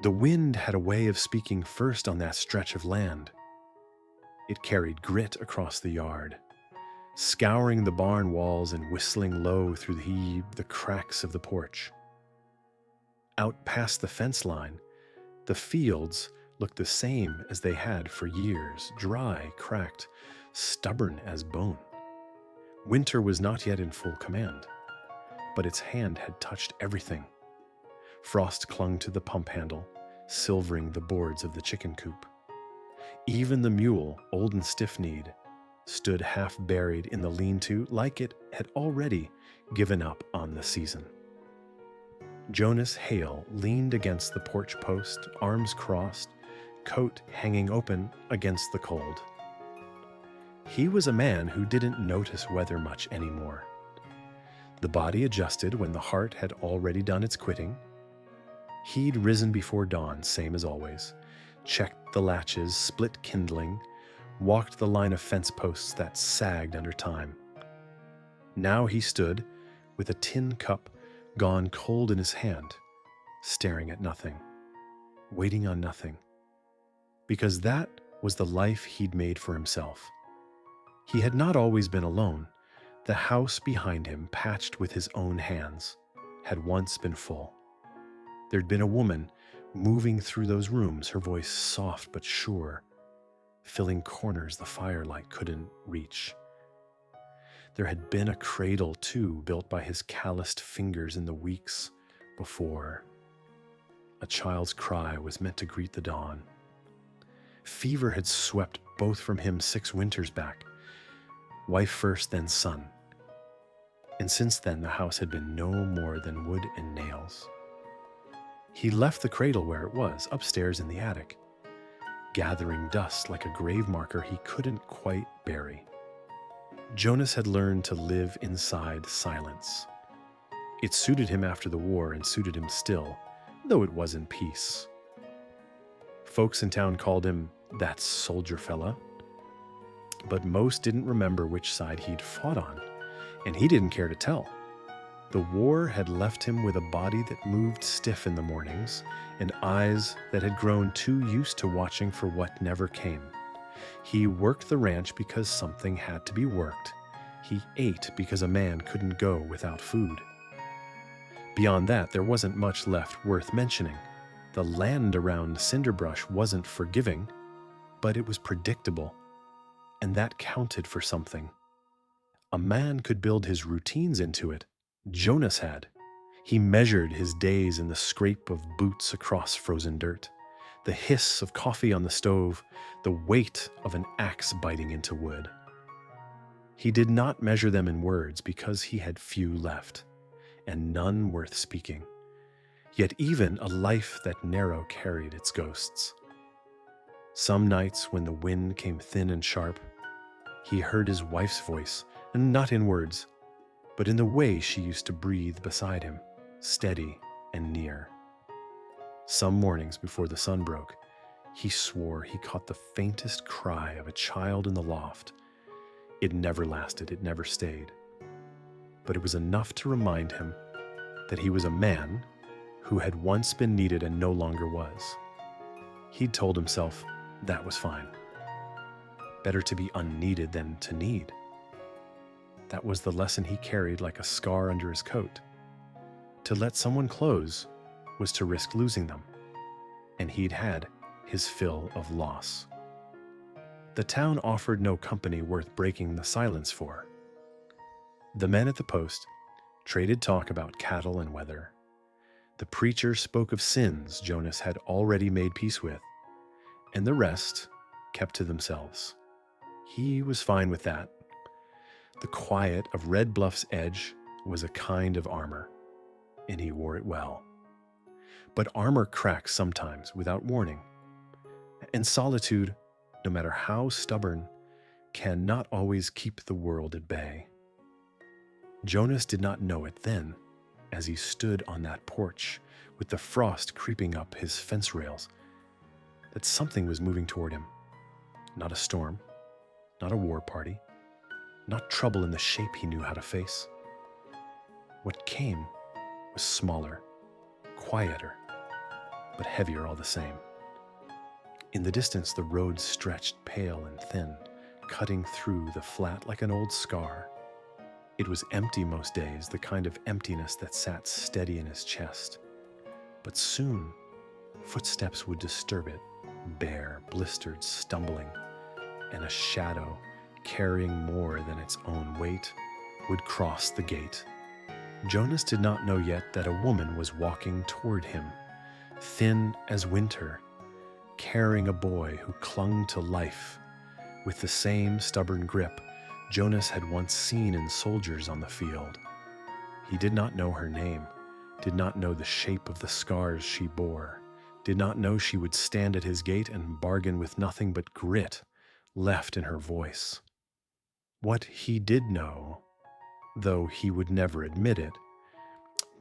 The wind had a way of speaking first on that stretch of land. It carried grit across the yard, scouring the barn walls and whistling low through the cracks of the porch. Out past the fence line, the fields looked the same as they had for years, dry, cracked, stubborn as bone. Winter was not yet in full command, but its hand had touched everything. Frost clung to the pump handle, silvering the boards of the chicken coop. Even the mule, old and stiff-kneed, stood half buried in the lean-to like it had already given up on the season. Jonas Hale leaned against the porch post, arms crossed, coat hanging open against the cold. He was a man who didn't notice weather much anymore. The body adjusted when the heart had already done its quitting. He'd risen before dawn, same as always, checked the latches, split kindling, walked the line of fence posts that sagged under time. Now he stood with a tin cup gone cold in his hand, staring at nothing, waiting on nothing, because that was the life he'd made for himself. He had not always been alone. The house behind him, patched with his own hands, had once been full. There'd been a woman moving through those rooms, her voice soft but sure, filling corners the firelight couldn't reach. There had been a cradle, too, built by his calloused fingers in the weeks before. A child's cry was meant to greet the dawn. Fever had swept both from him 6 winters back, wife first, then son. And since then, the house had been no more than wood and nails. He left the cradle where it was, upstairs in the attic, gathering dust like a grave marker he couldn't quite bury. Jonas had learned to live inside silence. It suited him after the war and suited him still, though it wasn't peace. Folks in town called him that soldier fella, but most didn't remember which side he'd fought on, and he didn't care to tell. The war had left him with a body that moved stiff in the mornings and eyes that had grown too used to watching for what never came. He worked the ranch because something had to be worked. He ate because a man couldn't go without food. Beyond that, there wasn't much left worth mentioning. The land around Cinderbrush wasn't forgiving, but it was predictable, and that counted for something. A man could build his routines into it. Jonas had. He measured his days in the scrape of boots across frozen dirt, the hiss of coffee on the stove, the weight of an axe biting into wood. He did not measure them in words because he had few left, and none worth speaking. Yet even a life that narrow carried its ghosts. Some nights when the wind came thin and sharp, he heard his wife's voice, and not in words, but in the way she used to breathe beside him, steady and near. Some mornings before the sun broke, he swore he caught the faintest cry of a child in the loft. It never lasted, it never stayed. But it was enough to remind him that he was a man who had once been needed and no longer was. He'd told himself that was fine. Better to be unneeded than to need. That was the lesson he carried like a scar under his coat. To let someone close was to risk losing them, and he'd had his fill of loss. The town offered no company worth breaking the silence for. The men at the post traded talk about cattle and weather. The preacher spoke of sins Jonas had already made peace with, and the rest kept to themselves. He was fine with that. The quiet of Red Bluff's edge was a kind of armor, and he wore it well. But armor cracks sometimes without warning, and solitude, no matter how stubborn, cannot always keep the world at bay. Jonas did not know it then, as he stood on that porch with the frost creeping up his fence rails, that something was moving toward him. Not a storm, not a war party, not trouble in the shape he knew how to face. What came was smaller, quieter, but heavier all the same. In the distance, the road stretched pale and thin, cutting through the flat like an old scar. It was empty most days, the kind of emptiness that sat steady in his chest. But soon, footsteps would disturb it, bare, blistered, stumbling, and a shadow, carrying more than its own weight, would cross the gate. Jonas did not know yet that a woman was walking toward him, thin as winter, carrying a boy who clung to life with the same stubborn grip Jonas had once seen in soldiers on the field. He did not know her name, did not know the shape of the scars she bore, did not know she would stand at his gate and bargain with nothing but grit left in her voice. What he did know, though he would never admit it,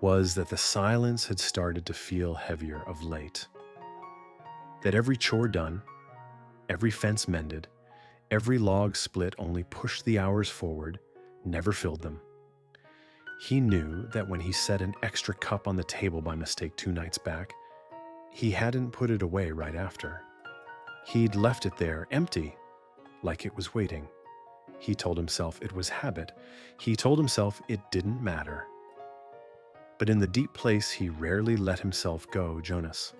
was that the silence had started to feel heavier of late. That every chore done, every fence mended, every log split only pushed the hours forward, never filled them. He knew that when he set an extra cup on the table by mistake 2 nights back, he hadn't put it away right after. He'd left it there, empty, like it was waiting. He told himself it was habit. He told himself it didn't matter. But in the deep place he rarely let himself go, Jonas.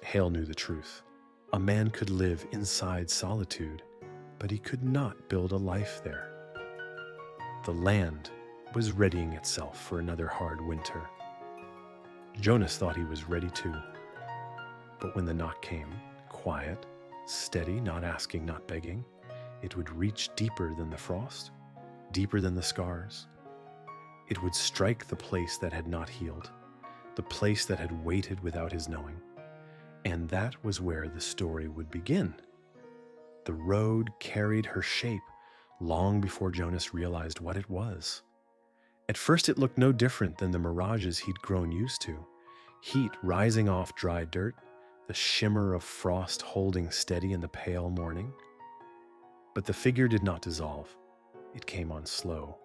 Hale knew the truth. A man could live inside solitude, but he could not build a life there. The land was readying itself for another hard winter. Jonas thought he was ready too. But when the knock came, quiet, steady, not asking, not begging, it would reach deeper than the frost, deeper than the scars. It would strike the place that had not healed, the place that had waited without his knowing. And that was where the story would begin. The road carried her shape long before Jonas realized what it was. At first it looked no different than the mirages he'd grown used to. Heat rising off dry dirt, the shimmer of frost holding steady in the pale morning. But the figure did not dissolve. It came on slow,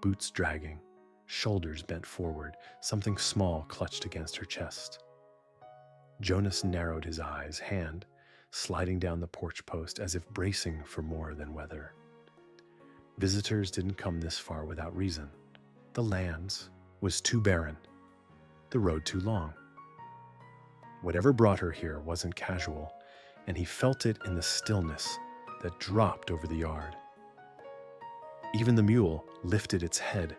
boots dragging, shoulders bent forward, something small clutched against her chest. Jonas narrowed his eyes, hand sliding down the porch post as if bracing for more than weather. Visitors didn't come this far without reason. The land was too barren, the road too long. Whatever brought her here wasn't casual, and he felt it in the stillness that dropped over the yard. Even the mule lifted its head,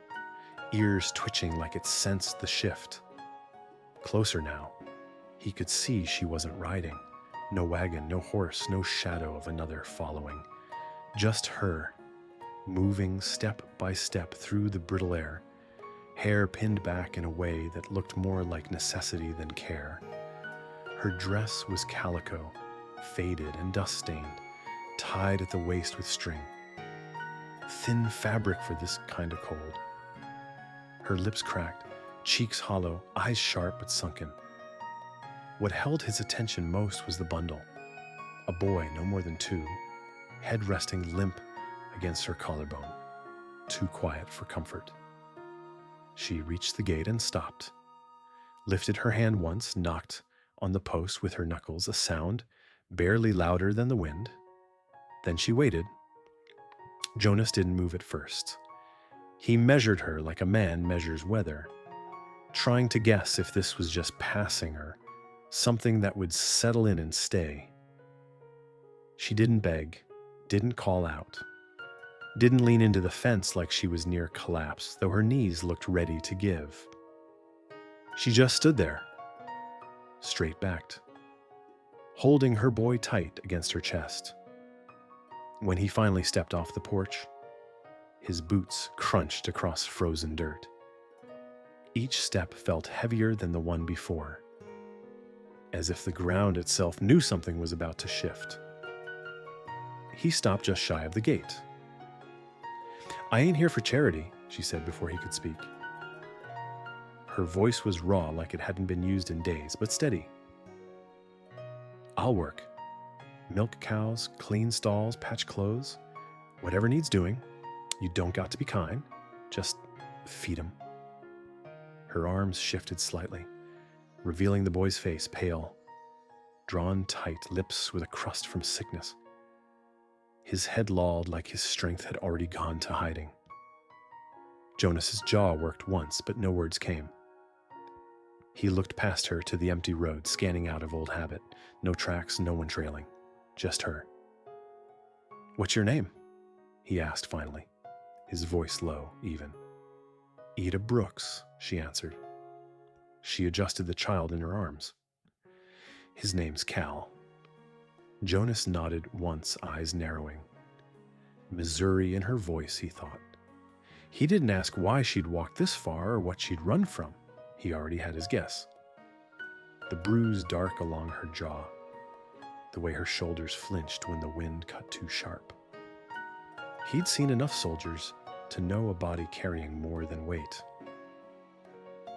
ears twitching like it sensed the shift. Closer now, he could see she wasn't riding. No wagon, no horse, no shadow of another following. Just her, moving step by step through the brittle air, hair pinned back in a way that looked more like necessity than care. Her dress was calico, faded and dust-stained, tied at the waist with string. Thin fabric for this kind of cold. Her lips cracked, cheeks hollow, eyes sharp but sunken. What held his attention most was the bundle. A boy, no more than 2, head resting limp against her collarbone, too quiet for comfort. She reached the gate and stopped, lifted her hand once, knocked on the post with her knuckles, a sound barely louder than the wind. Then she waited. Jonas didn't move at first. He measured her like a man measures weather, trying to guess if this was just passing or something that would settle in and stay. She didn't beg, didn't call out, didn't lean into the fence like she was near collapse, though her knees looked ready to give. She just stood there, straight-backed, holding her boy tight against her chest. When he finally stepped off the porch, his boots crunched across frozen dirt. Each step felt heavier than the one before, as if the ground itself knew something was about to shift. He stopped just shy of the gate. "I ain't here for charity," she said before he could speak. Her voice was raw like it hadn't been used in days, but steady. "I'll work. Milk cows, clean stalls, patch clothes, whatever needs doing. You don't got to be kind. Just feed 'em." Her arms shifted slightly. revealing the boy's face, pale, drawn tight, lips with a crust from sickness. His head lolled like his strength had already gone to hiding. Jonas's jaw worked once, but no words came. He looked past her to the empty road, scanning out of old habit. No tracks, no one trailing. Just her. "What's your name?" he asked finally, his voice low, even. "Ida Brooks," she answered. She adjusted the child in her arms. "His name's Cal." Jonas nodded once, eyes narrowing. Missouri in her voice, he thought. He didn't ask why she'd walked this far or what she'd run from. He already had his guess. The bruise dark along her jaw, the way her shoulders flinched when the wind cut too sharp. He'd seen enough soldiers to know a body carrying more than weight.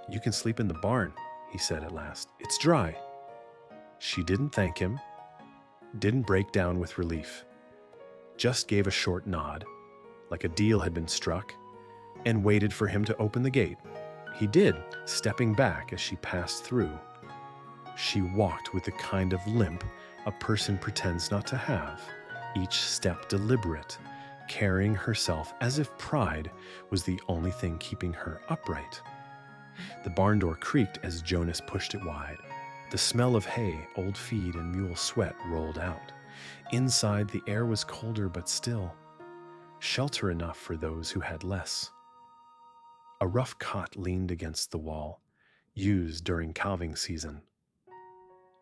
"You can sleep in the barn," he said at last. "It's dry." She didn't thank him, didn't break down with relief, just gave a short nod, like a deal had been struck, and waited for him to open the gate. He did, stepping back as she passed through. She walked with the kind of limp a person pretends not to have, each step deliberate, carrying herself as if pride was the only thing keeping her upright. The barn door creaked as Jonas pushed it wide. The smell of hay, old feed, and mule sweat rolled out. Inside, the air was colder but still, shelter enough for those who had less. A rough cot leaned against the wall, used during calving season.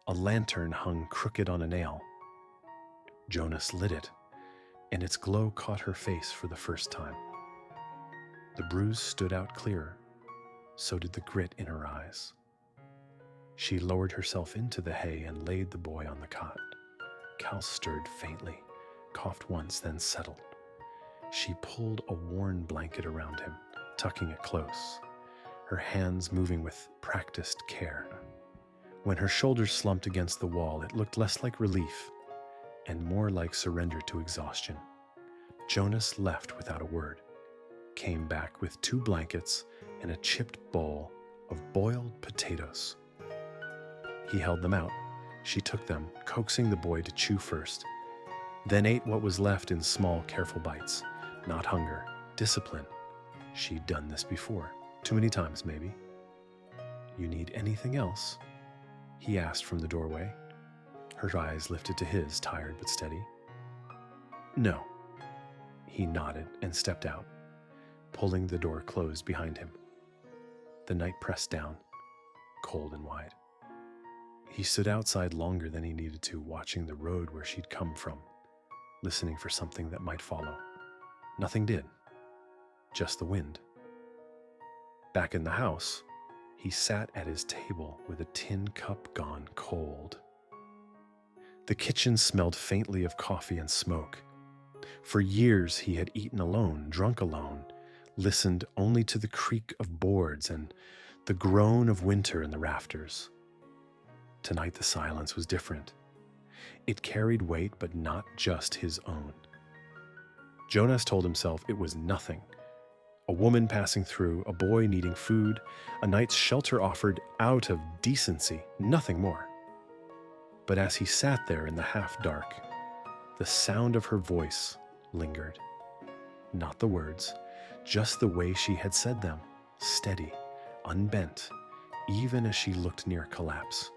A lantern hung crooked on a nail. Jonas lit it, and its glow caught her face for the first time. The bruise stood out clearer, so did the grit in her eyes. She lowered herself into the hay and laid the boy on the cot. Cal stirred faintly, coughed once, then settled. She pulled a worn blanket around him, tucking it close, her hands moving with practiced care. When her shoulders slumped against the wall, it looked less like relief and more like surrender to exhaustion. Jonas left without a word, came back with 2 blankets and a chipped bowl of boiled potatoes. He held them out. She took them, coaxing the boy to chew first, then ate what was left in small, careful bites. Not hunger, discipline. She'd done this before, too many times maybe. "You need anything else?" he asked from the doorway. Her eyes lifted to his, tired but steady. "No." He nodded and stepped out, pulling the door closed behind him. The night pressed down, cold and wide. He stood outside longer than he needed to, watching the road where she'd come from, listening for something that might follow. Nothing did, just the wind. Back in the house, he sat at his table with a tin cup gone cold. The kitchen smelled faintly of coffee and smoke. For years he had eaten alone, drunk alone, listened only to the creak of boards and the groan of winter in the rafters. Tonight the silence was different. It carried weight, but not just his own. Jonas told himself it was nothing. A woman passing through, a boy needing food, a night's shelter offered out of decency, nothing more. But as he sat there in the half-dark, the sound of her voice lingered. Not the words, just the way she had said them, steady, unbent, even as she looked near collapse.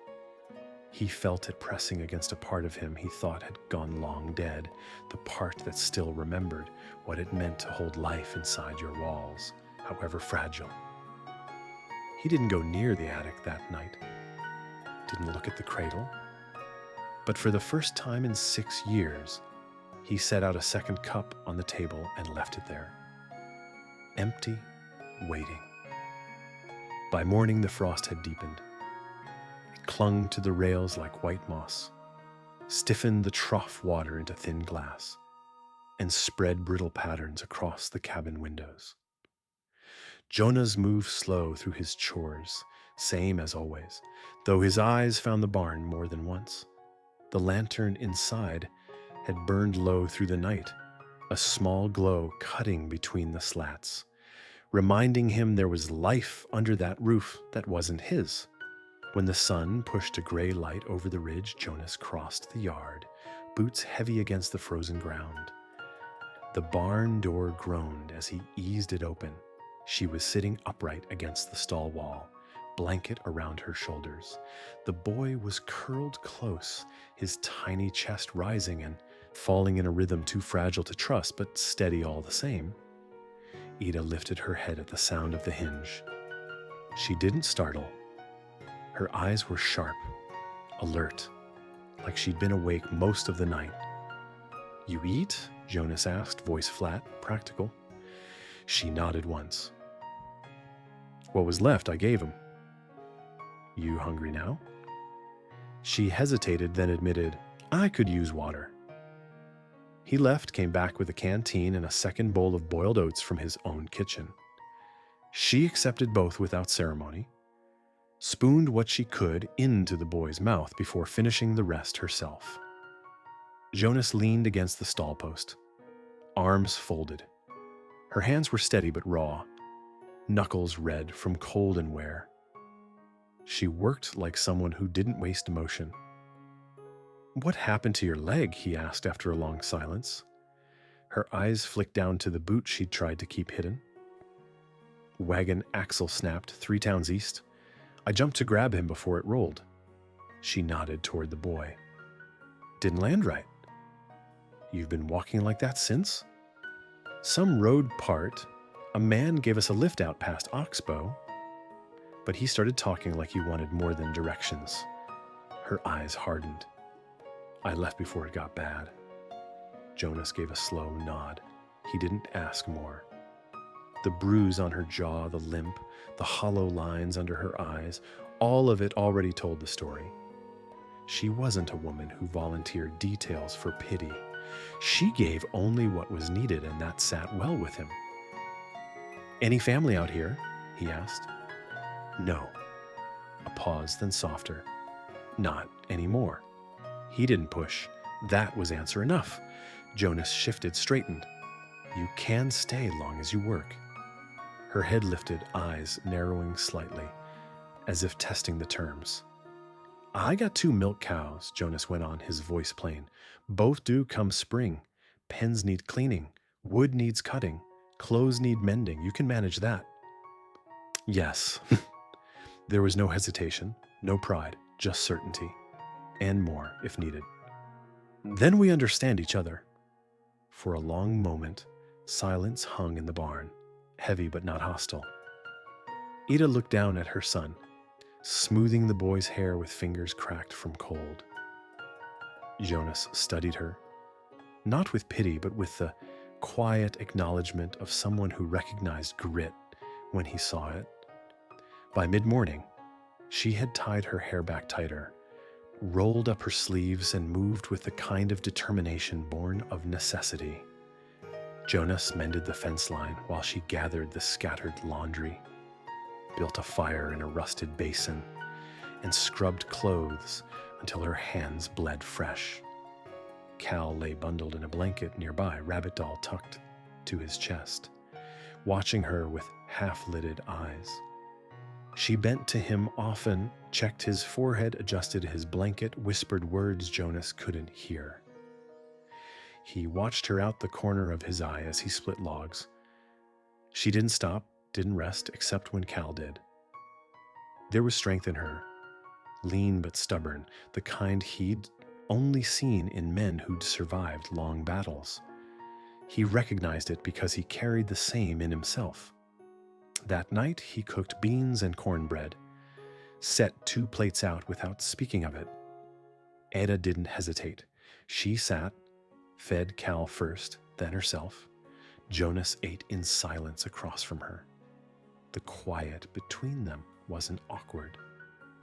He felt it pressing against a part of him he thought had gone long dead, the part that still remembered what it meant to hold life inside your walls, however fragile. He didn't go near the attic that night, didn't look at the cradle, but for the first time in 6 years, he set out a second cup on the table and left it there. Empty, waiting. By morning, the frost had deepened. Clung to the rails like white moss, stiffened the trough water into thin glass, and spread brittle patterns across the cabin windows. Jonas moved slow through his chores, same as always, though his eyes found the barn more than once. The lantern inside had burned low through the night, a small glow cutting between the slats, reminding him there was life under that roof that wasn't his. When the sun pushed a gray light over the ridge, Jonas crossed the yard, boots heavy against the frozen ground. The barn door groaned as he eased it open. She was sitting upright against the stall wall, blanket around her shoulders. The boy was curled close, his tiny chest rising and falling in a rhythm too fragile to trust, but steady all the same. Ida lifted her head at the sound of the hinge. She didn't startle. Her eyes were sharp, alert, like she'd been awake most of the night. "You eat?" Jonas asked, voice flat, practical. She nodded once. "What was left, I gave him." "You hungry now?" She hesitated, then admitted, "I could use water." He left, came back with a canteen and a second bowl of boiled oats from his own kitchen. She accepted both without ceremony, spooned what she could into the boy's mouth before finishing the rest herself. Jonas leaned against the stall post, arms folded. Her hands were steady but raw, knuckles red from cold and wear. She worked like someone who didn't waste emotion. "What happened to your leg?" he asked after a long silence. Her eyes flicked down to the boot she'd tried to keep hidden. "Wagon axle snapped 3 towns east. I jumped to grab him before it rolled." She nodded toward the boy. "Didn't land right." "You've been walking like that since?" "Some road part. A man gave us a lift out past Oxbow." But he started talking like he wanted more than directions. Her eyes hardened. "I left before it got bad." Jonas gave a slow nod. He didn't ask more. The bruise on her jaw, the limp, the hollow lines under her eyes, all of it already told the story. She wasn't a woman who volunteered details for pity. She gave only what was needed, and that sat well with him. "Any family out here?" he asked. "No." A pause, then softer. "Not anymore." He didn't push. That was answer enough. Jonas shifted, straightened. "You can stay long as you work." Her head lifted, eyes narrowing slightly, as if testing the terms. "I got 2 milk cows," Jonas went on, his voice plain. "Both due come spring. Pens need cleaning. Wood needs cutting. Clothes need mending. You can manage that." "Yes." There was no hesitation, no pride, just certainty. And more, if needed. "Then we understand each other." For a long moment, silence hung in the barn, heavy but not hostile. Ida looked down at her son, smoothing the boy's hair with fingers cracked from cold. Jonas studied her, not with pity, but with the quiet acknowledgement of someone who recognized grit when he saw it. By mid-morning, she had tied her hair back tighter, rolled up her sleeves, and moved with the kind of determination born of necessity. Jonas mended the fence line while she gathered the scattered laundry, built a fire in a rusted basin, and scrubbed clothes until her hands bled fresh. Cal lay bundled in a blanket nearby, rabbit doll tucked to his chest, watching her with half-lidded eyes. She bent to him often, checked his forehead, adjusted his blanket, whispered words Jonas couldn't hear. He watched her out the corner of his eye as he split logs. She didn't stop, didn't rest, except when Cal did. There was strength in her, lean but stubborn, the kind he'd only seen in men who'd survived long battles. He recognized it because he carried the same in himself. That night, he cooked beans and cornbread, set 2 plates out without speaking of it. Ada didn't hesitate. She sat, fed Cal first, then herself. Jonas ate in silence across from her. The quiet between them wasn't awkward.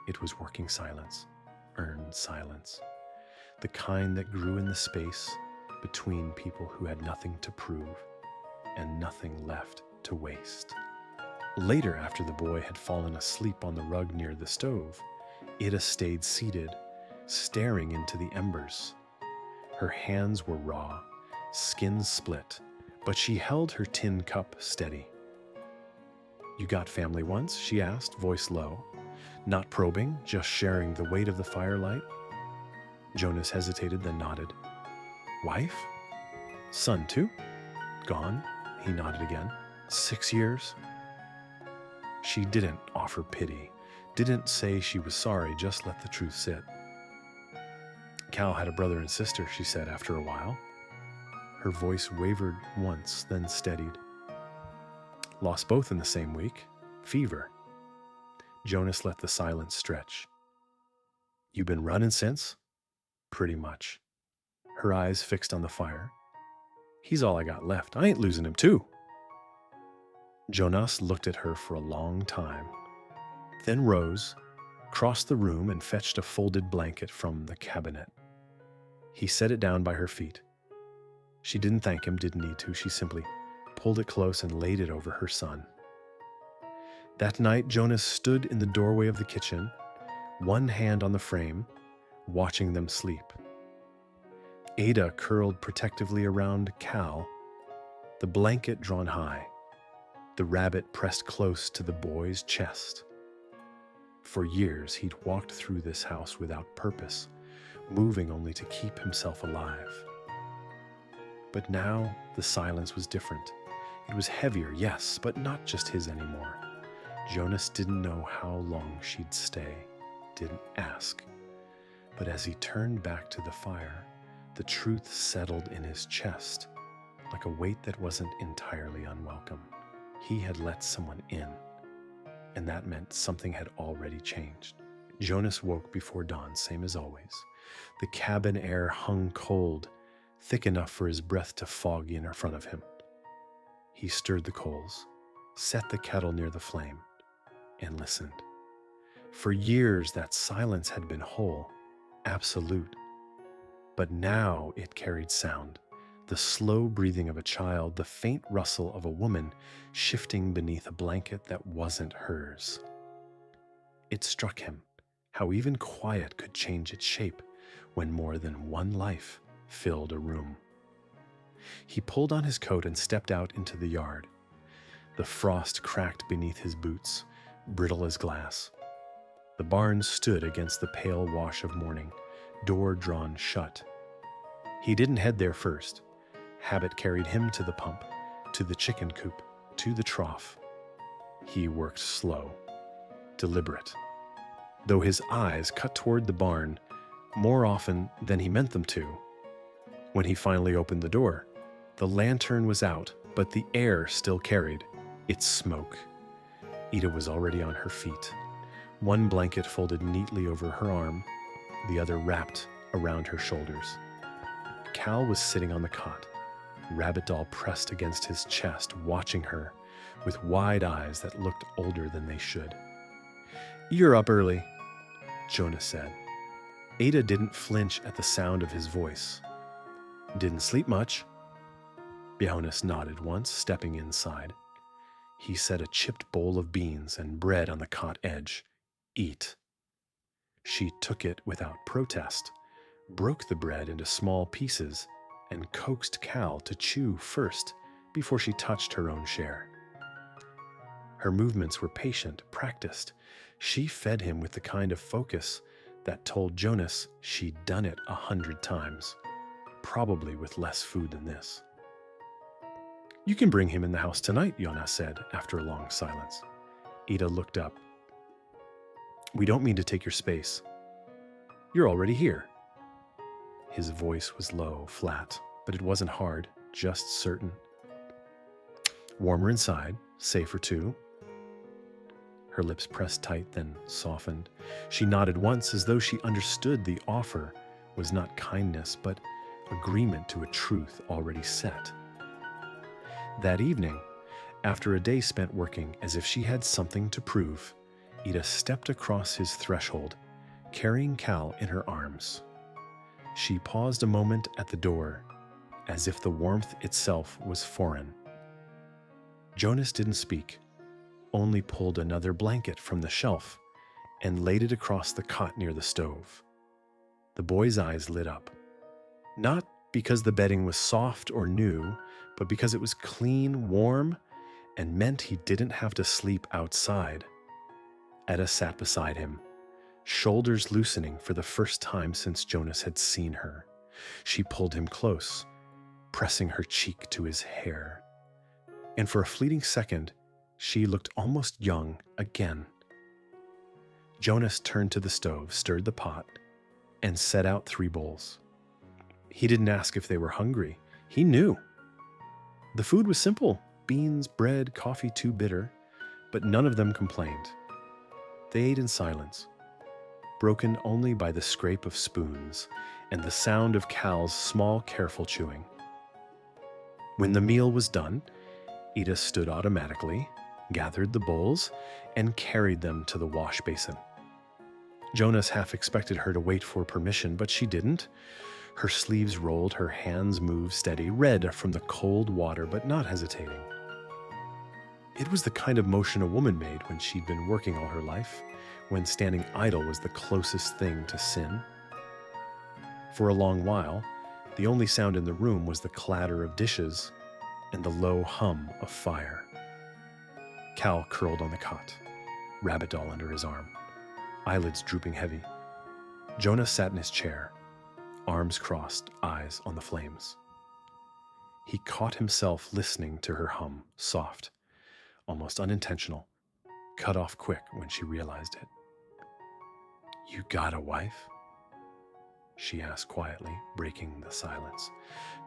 It was working silence, earned silence, the kind that grew in the space between people who had nothing to prove and nothing left to waste. Later, after the boy had fallen asleep on the rug near the stove, Ida stayed seated, staring into the embers. Her hands were raw, skin split, but she held her tin cup steady. "You got family once?" she asked, voice low. Not probing, just sharing the weight of the firelight. Jonas hesitated, then nodded. Wife? Son too? Gone? He nodded again. 6 years? She didn't offer pity, didn't say she was sorry, just let the truth sit. Cal had a brother and sister, she said after a while. Her voice wavered once, then steadied. Lost both in the same week. Fever. Jonas let the silence stretch. You been running since? Pretty much. Her eyes fixed on the fire. He's all I got left. I ain't losing him too. Jonas looked at her for a long time, then rose, crossed the room, and fetched a folded blanket from the cabinet. He set it down by her feet. She didn't thank him, didn't need to. She simply pulled it close and laid it over her son. That night, Jonas stood in the doorway of the kitchen, one hand on the frame, watching them sleep. Ada curled protectively around Cal, the blanket drawn high, the rabbit pressed close to the boy's chest. For years, he'd walked through this house without purpose, moving only to keep himself alive. But now, the silence was different. It was heavier, yes, but not just his anymore. Jonas didn't know how long she'd stay, didn't ask. But as he turned back to the fire, the truth settled in his chest, like a weight that wasn't entirely unwelcome. He had let someone in, and that meant something had already changed. Jonas woke before dawn, same as always. The cabin air hung cold, thick enough for his breath to fog in front of him. He stirred the coals, set the kettle near the flame, and listened. For years, that silence had been whole, absolute. But now it carried sound, the slow breathing of a child, the faint rustle of a woman shifting beneath a blanket that wasn't hers. It struck him how even quiet could change its shape when more than one life filled a room. He pulled on his coat and stepped out into the yard. The frost cracked beneath his boots, brittle as glass. The barn stood against the pale wash of morning, door drawn shut. He didn't head there first. Habit carried him to the pump, to the chicken coop, to the trough. He worked slow, deliberate, though his eyes cut toward the barn more often than he meant them to. When he finally opened the door, the lantern was out, but the air still carried its smoke. Ida was already on her feet, one blanket folded neatly over her arm, the other wrapped around her shoulders. Cal was sitting on the cot, rabbit doll pressed against his chest, watching her with wide eyes that looked older than they should. "You're up early," Jonas said. Ada didn't flinch at the sound of his voice. "Didn't sleep much?" Jonas nodded once, stepping inside. He set a chipped bowl of beans and bread on the cot edge. "Eat." She took it without protest, broke the bread into small pieces, and coaxed Cal to chew first before she touched her own share. Her movements were patient, practiced. She fed him with the kind of focus that told Jonas she'd done it 100 times, probably with less food than this. "You can bring him in the house tonight," Jonas said after a long silence. Ida looked up. "We don't mean to take your space. You're already here." His voice was low, flat, but it wasn't hard, just certain. "Warmer inside, safer too." Her lips pressed tight, then softened. She nodded once as though she understood the offer was not kindness, but agreement to a truth already set. That evening, after a day spent working as if she had something to prove, Ida stepped across his threshold, carrying Cal in her arms. She paused a moment at the door, as if the warmth itself was foreign. Jonas didn't speak, only pulled another blanket from the shelf and laid it across the cot near the stove. The boy's eyes lit up, not because the bedding was soft or new, but because it was clean, warm, and meant he didn't have to sleep outside. Etta sat beside him, shoulders loosening for the first time since Jonas had seen her. She pulled him close, pressing her cheek to his hair. And for a fleeting second, she looked almost young again. Jonas turned to the stove, stirred the pot, and set out 3 bowls. He didn't ask if they were hungry. He knew. The food was simple: beans, bread, coffee too bitter, but none of them complained. They ate in silence, broken only by the scrape of spoons and the sound of Cal's small, careful chewing. When the meal was done, Ida stood automatically, gathered the bowls, and carried them to the wash basin. Jonas half expected her to wait for permission, but she didn't. Her sleeves rolled, her hands moved steady, red from the cold water, but not hesitating. It was the kind of motion a woman made when she'd been working all her life, when standing idle was the closest thing to sin. For a long while, the only sound in the room was the clatter of dishes and the low hum of fire. Cal curled on the cot, rabbit doll under his arm, eyelids drooping heavy. Jonas sat in his chair, arms crossed, eyes on the flames. He caught himself listening to her hum, soft, almost unintentional, cut off quick when she realized it. "You got a wife?" she asked quietly, breaking the silence.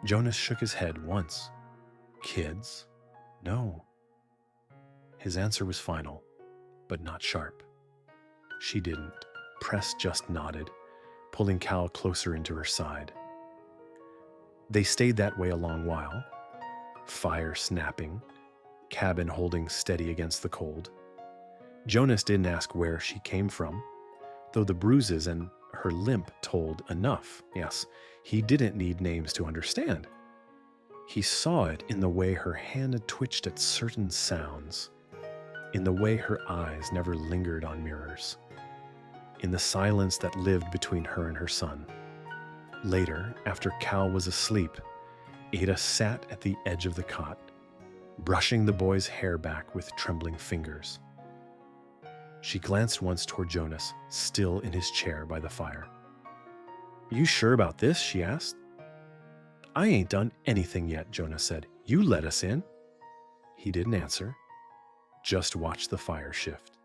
Jonas shook his head once. "Kids? No." His answer was final, but not sharp. She didn't. Press just nodded, pulling Cal closer into her side. They stayed that way a long while, fire snapping, cabin holding steady against the cold. Jonas didn't ask where she came from, though the bruises and her limp told enough. Yes, he didn't need names to understand. He saw it in the way her hand twitched at certain sounds, in the way her eyes never lingered on mirrors, in the silence that lived between her and her son. Later, after Cal was asleep, Ada sat at the edge of the cot, brushing the boy's hair back with trembling fingers. She glanced once toward Jonas, still in his chair by the fire. "You sure about this?" she asked. "I ain't done anything yet," Jonas said. "You let us in." He didn't answer, just watched the fire shift.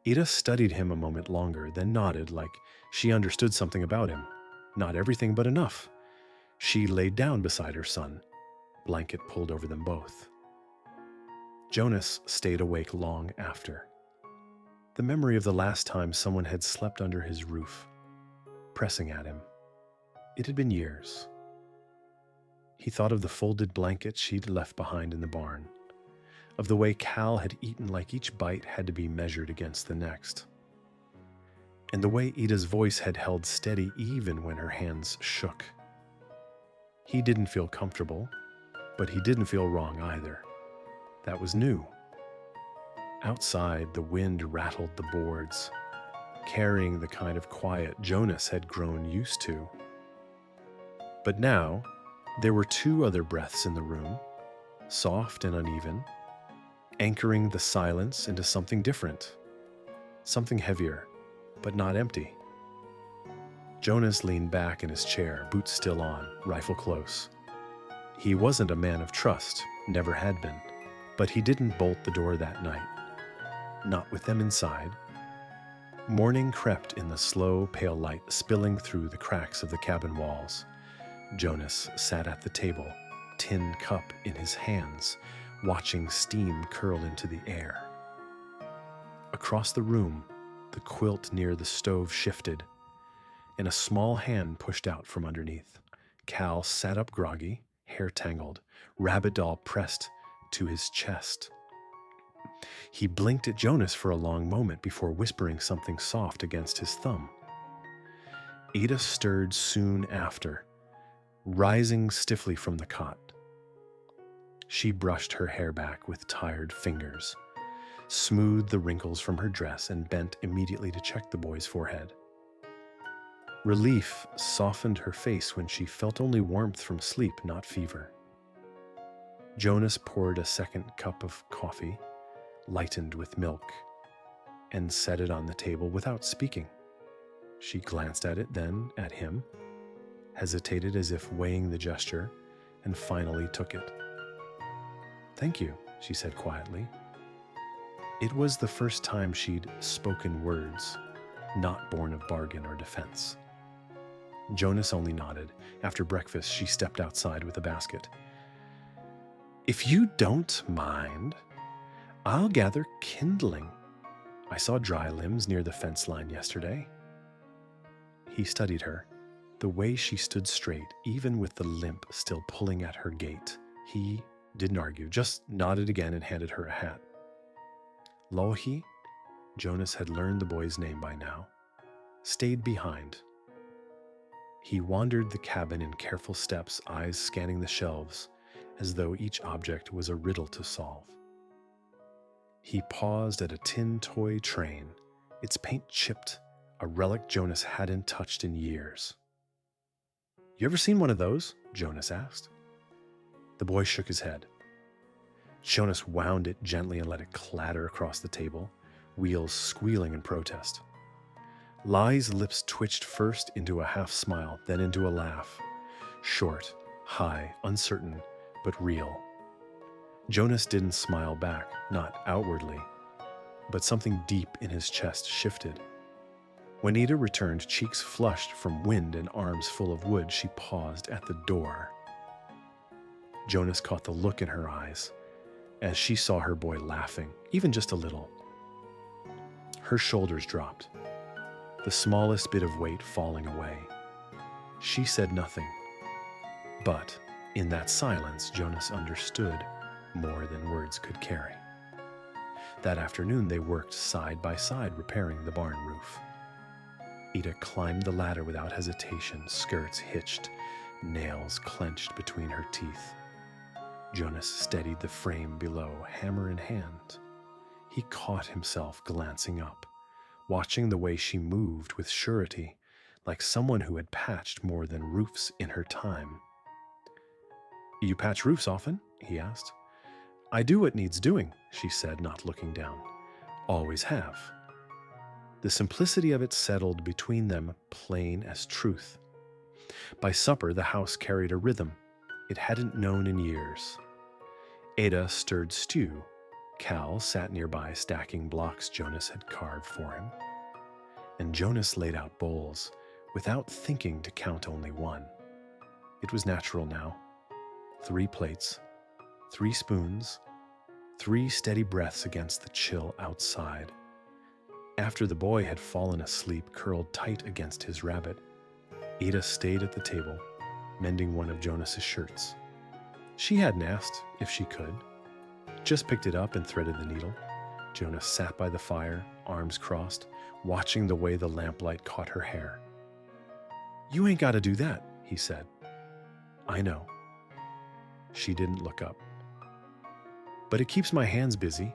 Ida studied him a moment longer, then nodded like she understood something about him. Not everything, but enough. She laid down beside her son, blanket pulled over them both. Jonas stayed awake long after. The memory of the last time someone had slept under his roof, pressing at him. It had been years. He thought of the folded blanket she'd left behind in the barn, of the way Cal had eaten like each bite had to be measured against the next, and the way Ida's voice had held steady even when her hands shook. He didn't feel comfortable, but he didn't feel wrong either. That was new. Outside, the wind rattled the boards, carrying the kind of quiet Jonas had grown used to. But now, there were 2 other breaths in the room, soft and uneven, anchoring the silence into something different, something heavier, but not empty. Jonas leaned back in his chair, boots still on, rifle close. He wasn't a man of trust, never had been, but he didn't bolt the door that night. Not with them inside. Morning crept in the slow, pale light spilling through the cracks of the cabin walls. Jonas sat at the table, tin cup in his hands, watching steam curl into the air. Across the room, the quilt near the stove shifted, and a small hand pushed out from underneath. Cal sat up groggy, hair tangled, rabbit doll pressed to his chest. He blinked at Jonas for a long moment before whispering something soft against his thumb. Ada stirred soon after, rising stiffly from the cot. She brushed her hair back with tired fingers, smoothed the wrinkles from her dress, and bent immediately to check the boy's forehead. Relief softened her face when she felt only warmth from sleep, not fever. Jonas poured a second cup of coffee, lightened with milk. and set it on the table without speaking. She glanced at it, then at him, hesitated as if weighing the gesture, and finally took it. "Thank you," she said quietly. It was the first time she'd spoken words, not born of bargain or defense. Jonas only nodded. After breakfast, she stepped outside with a basket. "If you don't mind, I'll gather kindling. I saw dry limbs near the fence line yesterday." He studied her, the way she stood straight, even with the limp still pulling at her gait. He didn't argue, just nodded again and handed her a hat. Lohi, Jonas had learned the boy's name by now, stayed behind. He wandered the cabin in careful steps, eyes scanning the shelves, as though each object was a riddle to solve. He paused at a tin toy train, its paint chipped, a relic Jonas hadn't touched in years. "You ever seen one of those?" Jonas asked. The boy shook his head. Jonas wound it gently and let it clatter across the table, wheels squealing in protest. Lai's lips twitched first into a half smile, then into a laugh. Short, high, uncertain, but real. Jonas didn't smile back, not outwardly, but something deep in his chest shifted. When Ida returned, cheeks flushed from wind and arms full of wood, she paused at the door. Jonas caught the look in her eyes as she saw her boy laughing, even just a little. Her shoulders dropped, the smallest bit of weight falling away. She said nothing, but in that silence, Jonas understood more than words could carry. That afternoon, they worked side by side repairing the barn roof. Ida climbed the ladder without hesitation, skirts hitched, nails clenched between her teeth. Jonas steadied the frame below, hammer in hand. He caught himself glancing up, watching the way she moved with surety, like someone who had patched more than roofs in her time. "You patch roofs often?" he asked. "I do what needs doing," she said, not looking down. "Always have." The simplicity of it settled between them, plain as truth. By supper, the house carried a rhythm it hadn't known in years. Ada stirred stew. Cal sat nearby stacking blocks Jonas had carved for him. And Jonas laid out bowls, without thinking to count only one. It was natural now. 3 plates, 3 spoons, 3 steady breaths against the chill outside. After the boy had fallen asleep, curled tight against his rabbit, Ada stayed at the table, mending one of Jonas's shirts. She hadn't asked if she could, just picked it up and threaded the needle. Jonas sat by the fire, arms crossed, watching the way the lamplight caught her hair. "You ain't got to do that," he said. "I know." She didn't look up. "But it keeps my hands busy."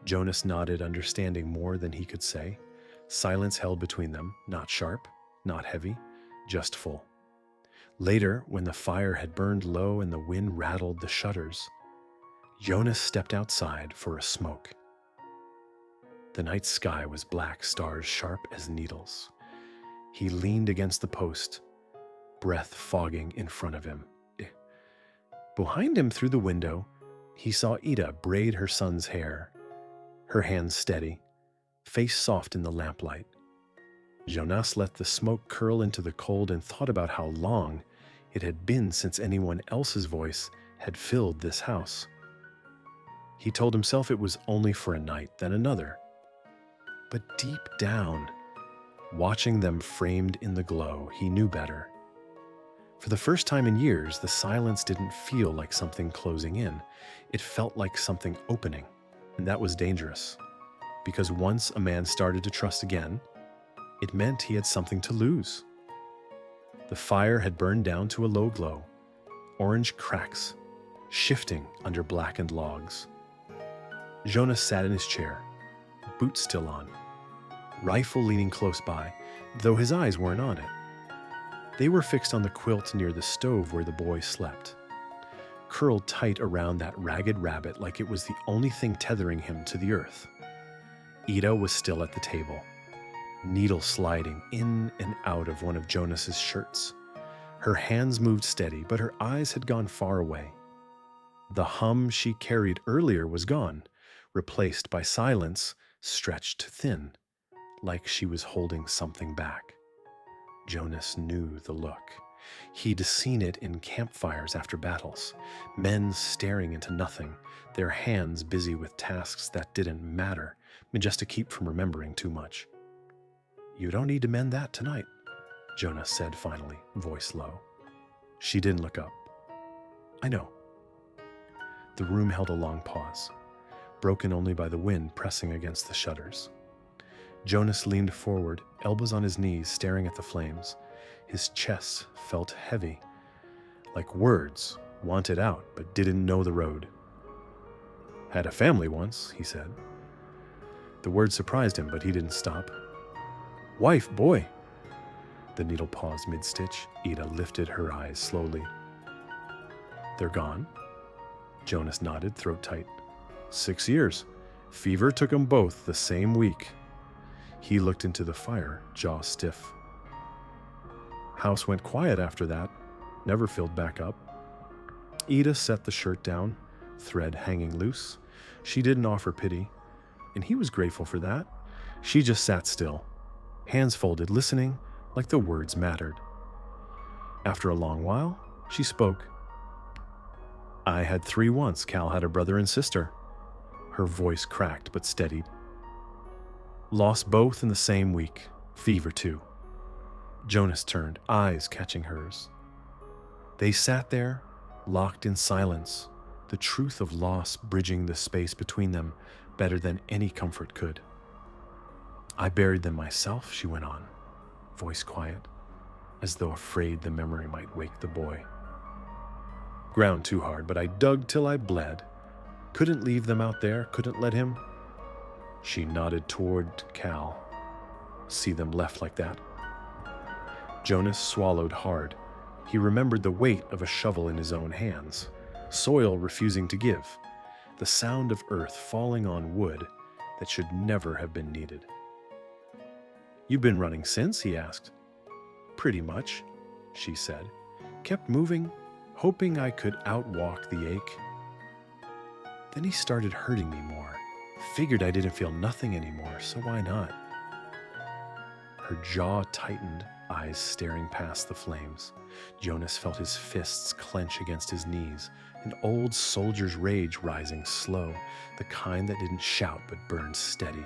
Jonas nodded, understanding more than he could say. Silence held between them, not sharp, not heavy, just full. Later, when the fire had burned low and the wind rattled the shutters, Jonas stepped outside for a smoke. The night sky was black, stars sharp as needles. He leaned against the post, breath fogging in front of him. Behind him through the window, he saw Ida braid her son's hair, her hands steady, face soft in the lamplight. Jonas let the smoke curl into the cold and thought about how long it had been since anyone else's voice had filled this house. He told himself it was only for a night, then another. But deep down, watching them framed in the glow, he knew better. For the first time in years, the silence didn't feel like something closing in. It felt like something opening, and that was dangerous. Because once a man started to trust again, it meant he had something to lose. The fire had burned down to a low glow, orange cracks shifting under blackened logs. Jonas sat in his chair, boots still on, rifle leaning close by, though his eyes weren't on it. They were fixed on the quilt near the stove where the boy slept, curled tight around that ragged rabbit like it was the only thing tethering him to the earth. Ida was still at the table, needle sliding in and out of one of Jonas's shirts. Her hands moved steady, but her eyes had gone far away. The hum she carried earlier was gone, replaced by silence stretched thin, like she was holding something back. Jonas knew the look. He'd seen it in campfires after battles, men staring into nothing, their hands busy with tasks that didn't matter, just to keep from remembering too much. "You don't need to mend that tonight," Jonas said finally, voice low. She didn't look up. "I know." The room held a long pause, broken only by the wind pressing against the shutters. Jonas leaned forward, elbows on his knees, staring at the flames. His chest felt heavy, like words wanted out but didn't know the road. "Had a family once," he said. The word surprised him, but he didn't stop. "Wife, boy." The needle paused mid-stitch. Ida lifted her eyes slowly. "They're gone?" Jonas nodded, throat tight. 6 years. Fever took them both the same week." He looked into the fire, jaw stiff. "House went quiet after that. Never filled back up." Ida set the shirt down, thread hanging loose. She didn't offer pity, and he was grateful for that. She just sat still, hands folded, listening like the words mattered. After a long while, she spoke. "I had 3 once. Cal had a brother and sister." Her voice cracked but steadied. "Lost both in the same week. Fever too." Jonas turned, eyes catching hers. They sat there, locked in silence, the truth of loss bridging the space between them better than any comfort could. "I buried them myself," she went on, voice quiet, as though afraid the memory might wake the boy. "Ground too hard, but I dug till I bled. Couldn't leave them out there, couldn't let him." She nodded toward Cal. "See them left like that?" Jonas swallowed hard. He remembered the weight of a shovel in his own hands, soil refusing to give, the sound of earth falling on wood that should never have been needed. "You've been running since?" he asked. "Pretty much," she said. "Kept moving, hoping I could outwalk the ache. Then he started hurting me more. Figured I didn't feel nothing anymore, so why not?" Her jaw tightened, eyes staring past the flames. Jonas felt his fists clench against his knees, an old soldier's rage rising slow, the kind that didn't shout but burned steady.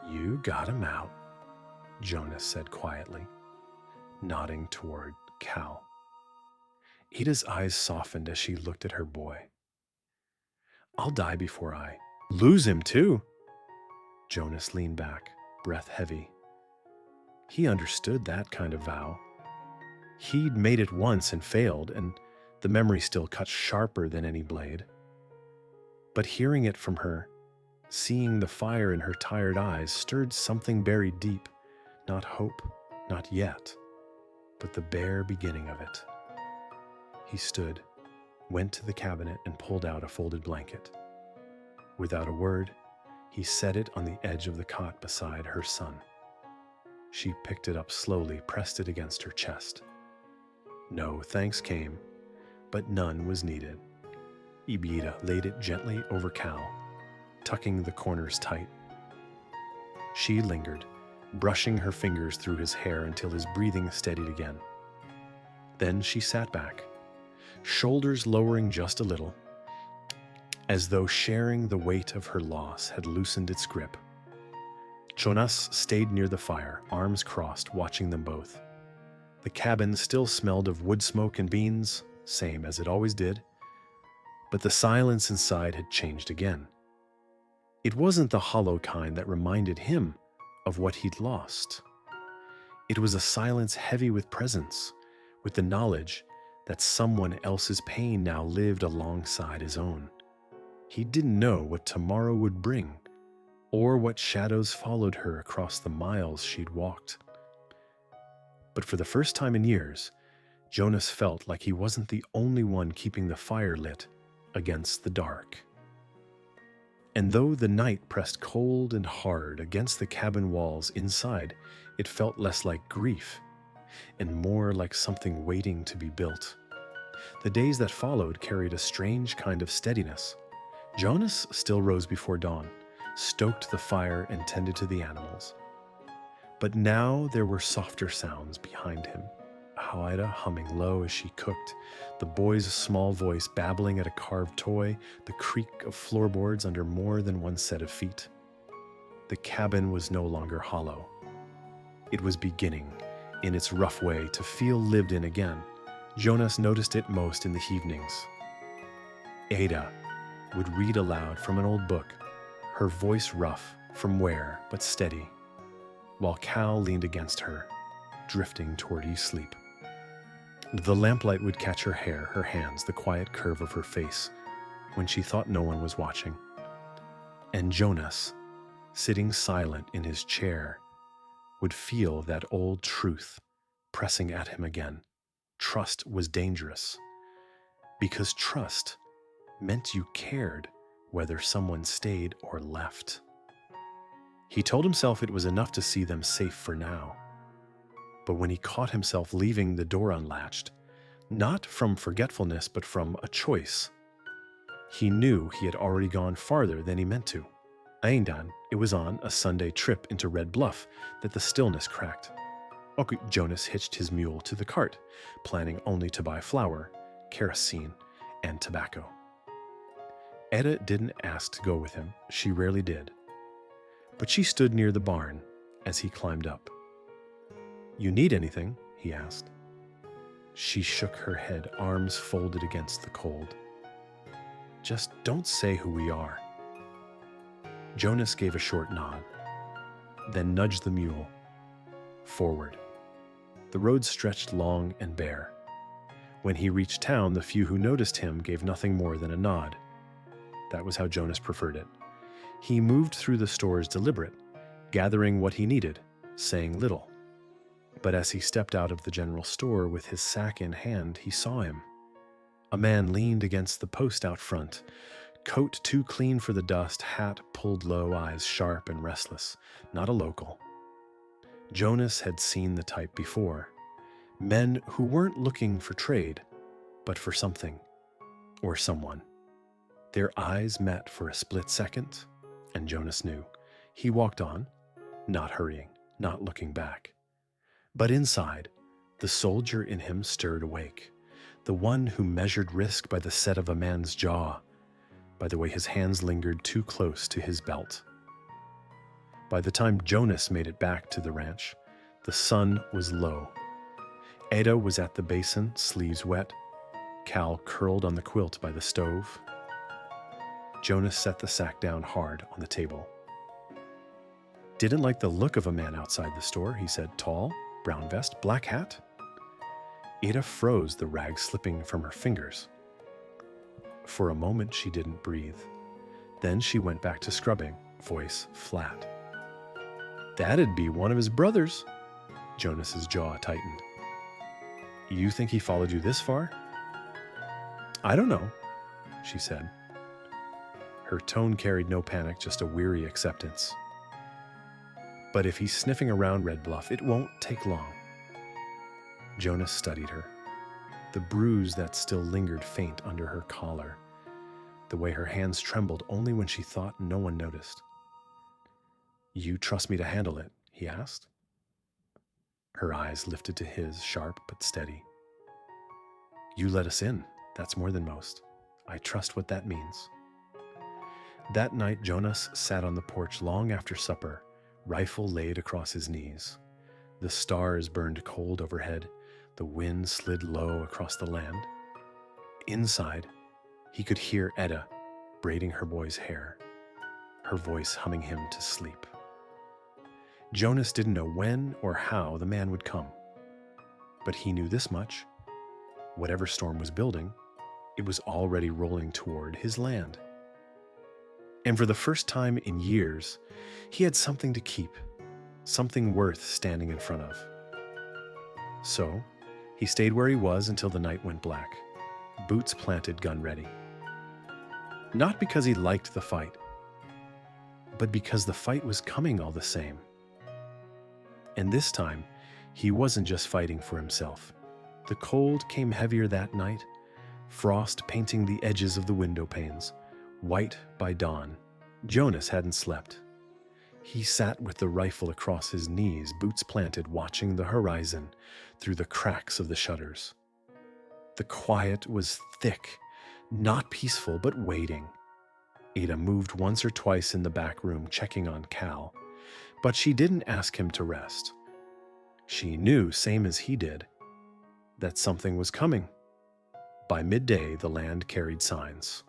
"You got him out," Jonas said quietly, nodding toward Cal. Ida's eyes softened as she looked at her boy. "I'll die before I lose him too." Jonas leaned back, breath heavy. He understood that kind of vow. He'd made it once and failed, and the memory still cut sharper than any blade. But hearing it from her, seeing the fire in her tired eyes, stirred something buried deep. Not hope, not yet, but the bare beginning of it. He stood, went to the cabinet and pulled out a folded blanket. Without a word, he set it on the edge of the cot beside her son. She picked it up slowly, pressed it against her chest. No thanks came, but none was needed. Ida laid it gently over Cal, tucking the corners tight. She lingered, brushing her fingers through his hair until his breathing steadied again. Then she sat back, shoulders lowering just a little, as though sharing the weight of her loss had loosened its grip. Jonas stayed near the fire, arms crossed, watching them both. The cabin still smelled of wood smoke and beans, same as it always did, but the silence inside had changed again. It wasn't the hollow kind that reminded him of what he'd lost. It was a silence heavy with presence, with the knowledge that someone else's pain now lived alongside his own. He didn't know what tomorrow would bring, or what shadows followed her across the miles she'd walked. But for the first time in years, Jonas felt like he wasn't the only one keeping the fire lit against the dark. And though the night pressed cold and hard against the cabin walls inside, it felt less like grief and more like something waiting to be built. The days that followed carried a strange kind of steadiness. Jonas still rose before dawn, stoked the fire, and tended to the animals. But now there were softer sounds behind him. Ida humming low as she cooked, the boy's small voice babbling at a carved toy, the creak of floorboards under more than one set of feet. The cabin was no longer hollow. It was beginning, in its rough way, to feel lived in again. Jonas noticed it most in the evenings. Ada would read aloud from an old book, her voice rough from wear but steady, while Cal leaned against her, drifting toward sleep. The lamplight would catch her hair, her hands, the quiet curve of her face, when she thought no one was watching. And Jonas, sitting silent in his chair, would feel that old truth pressing at him again. Trust was dangerous, because trust meant you cared whether someone stayed or left. He told himself it was enough to see them safe for now. But when he caught himself leaving the door unlatched, not from forgetfulness but from a choice, he knew he had already gone farther than he meant to. Aindan, it was on a Sunday trip into Red Bluff that the stillness cracked. Jonas hitched his mule to the cart, planning only to buy flour, kerosene, and tobacco. Etta didn't ask to go with him. She rarely did. But she stood near the barn as he climbed up. "You need anything?" he asked. She shook her head, arms folded against the cold. "Just don't say who we are." Jonas gave a short nod, then nudged the mule forward. The road stretched long and bare. When he reached town, the few who noticed him gave nothing more than a nod. That was how Jonas preferred it. He moved through the stores deliberate, gathering what he needed, saying little. But as he stepped out of the general store with his sack in hand, he saw him. A man leaned against the post out front, coat too clean for the dust, hat pulled low, eyes sharp and restless. Not a local. Jonas had seen the type before. Men who weren't looking for trade, but for something or someone. Their eyes met for a split second, and Jonas knew. He walked on, not hurrying, not looking back. But inside, the soldier in him stirred awake, the one who measured risk by the set of a man's jaw, by the way his hands lingered too close to his belt. By the time Jonas made it back to the ranch, the sun was low. Ada was at the basin, sleeves wet. Cal curled on the quilt by the stove. Jonas set the sack down hard on the table. "Didn't like the look of a man outside the store," he said. "Tall, brown vest, black hat." Ada froze, the rag slipping from her fingers. For a moment she didn't breathe. Then she went back to scrubbing, voice flat. "That'd be one of his brothers." Jonas's jaw tightened. "You think he followed you this far?" "I don't know," she said. Her tone carried no panic, just a weary acceptance. "But if he's sniffing around Red Bluff, it won't take long." Jonas studied her, the bruise that still lingered faint under her collar, the way her hands trembled only when she thought no one noticed. "You trust me to handle it?" he asked. Her eyes lifted to his, sharp but steady. "You let us in. That's more than most. I trust what that means." That night, Jonas sat on the porch long after supper, rifle laid across his knees. The stars burned cold overhead. The wind slid low across the land. Inside, he could hear Etta braiding her boy's hair, her voice humming him to sleep. Jonas didn't know when or how the man would come, but he knew this much. Whatever storm was building, it was already rolling toward his land. And for the first time in years, he had something to keep, something worth standing in front of. So, he stayed where he was until the night went black, boots planted, gun ready. Not because he liked the fight, but because the fight was coming all the same. And this time, he wasn't just fighting for himself. The cold came heavier that night, frost painting the edges of the window panes, white by dawn. Jonas hadn't slept. He sat with the rifle across his knees, boots planted, watching the horizon through the cracks of the shutters. The quiet was thick, not peaceful, but waiting. Ada moved once or twice in the back room, checking on Cal, but she didn't ask him to rest. She knew, same as he did, that something was coming. By midday, the land carried signs.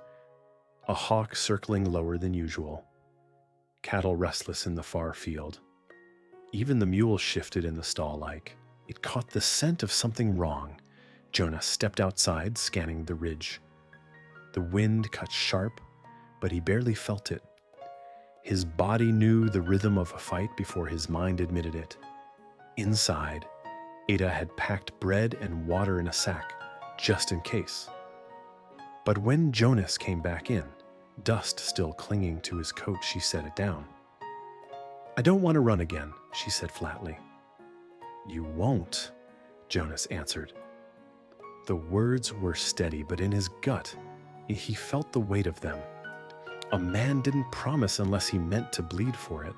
A hawk circling lower than usual. Cattle restless in the far field. Even the mule shifted in the stall like. It caught the scent of something wrong. Jonas stepped outside, scanning the ridge. The wind cut sharp, but he barely felt it. His body knew the rhythm of a fight before his mind admitted it. Inside, Ada had packed bread and water in a sack, just in case. But when Jonas came back in, dust still clinging to his coat, she set it down. "I don't want to run again," she said flatly. "You won't," Jonas answered. The words were steady, but in his gut, he felt the weight of them. A man didn't promise unless he meant to bleed for it.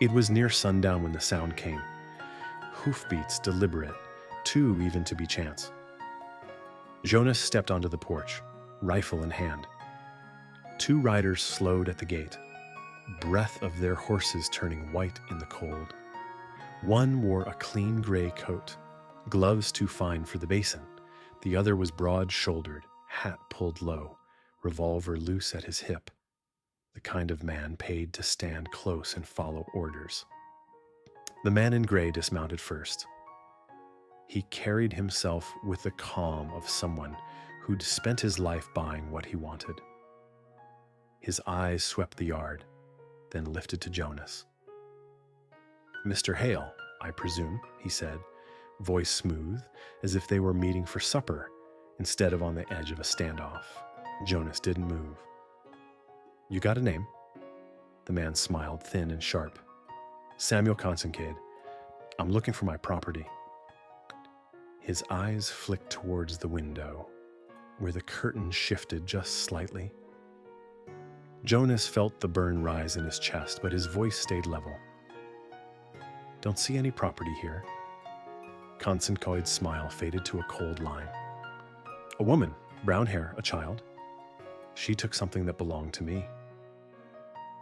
It was near sundown when the sound came. Hoofbeats deliberate, too even to be chance. Jonas stepped onto the porch, rifle in hand. Two riders slowed at the gate, breath of their horses turning white in the cold. One wore a clean gray coat, gloves too fine for the basin. The other was broad-shouldered, hat pulled low, revolver loose at his hip, the kind of man paid to stand close and follow orders. The man in gray dismounted first. He carried himself with the calm of someone who'd spent his life buying what he wanted. His eyes swept the yard, then lifted to Jonas. "Mr. Hale, I presume," he said, voice smooth, as if they were meeting for supper instead of on the edge of a standoff. Jonas didn't move. "You got a name?" The man smiled, thin and sharp. "Samuel Consincade. I'm looking for my property." His eyes flicked towards the window, where the curtain shifted just slightly. Jonas felt the burn rise in his chest, but his voice stayed level. "Don't see any property here." Consincade's smile faded to a cold line. "A woman, brown hair, a child. She took something that belonged to me."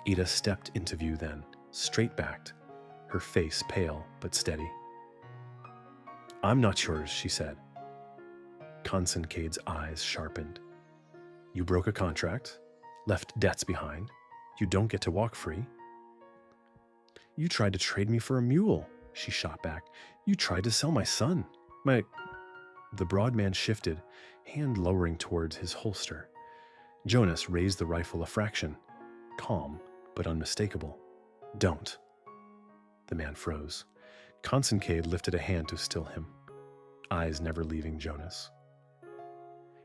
Ada stepped into view then, straight-backed, her face pale but steady. "I'm not yours," she said. Consincade's eyes sharpened. "You broke a contract, left debts behind. You don't get to walk free." "You tried to trade me for a mule," she shot back. "You tried to sell my son. The broad man shifted, hand lowering towards his holster. Jonas raised the rifle a fraction, calm but unmistakable. "Don't." The man froze. Consincade lifted a hand to still him, eyes never leaving Jonas.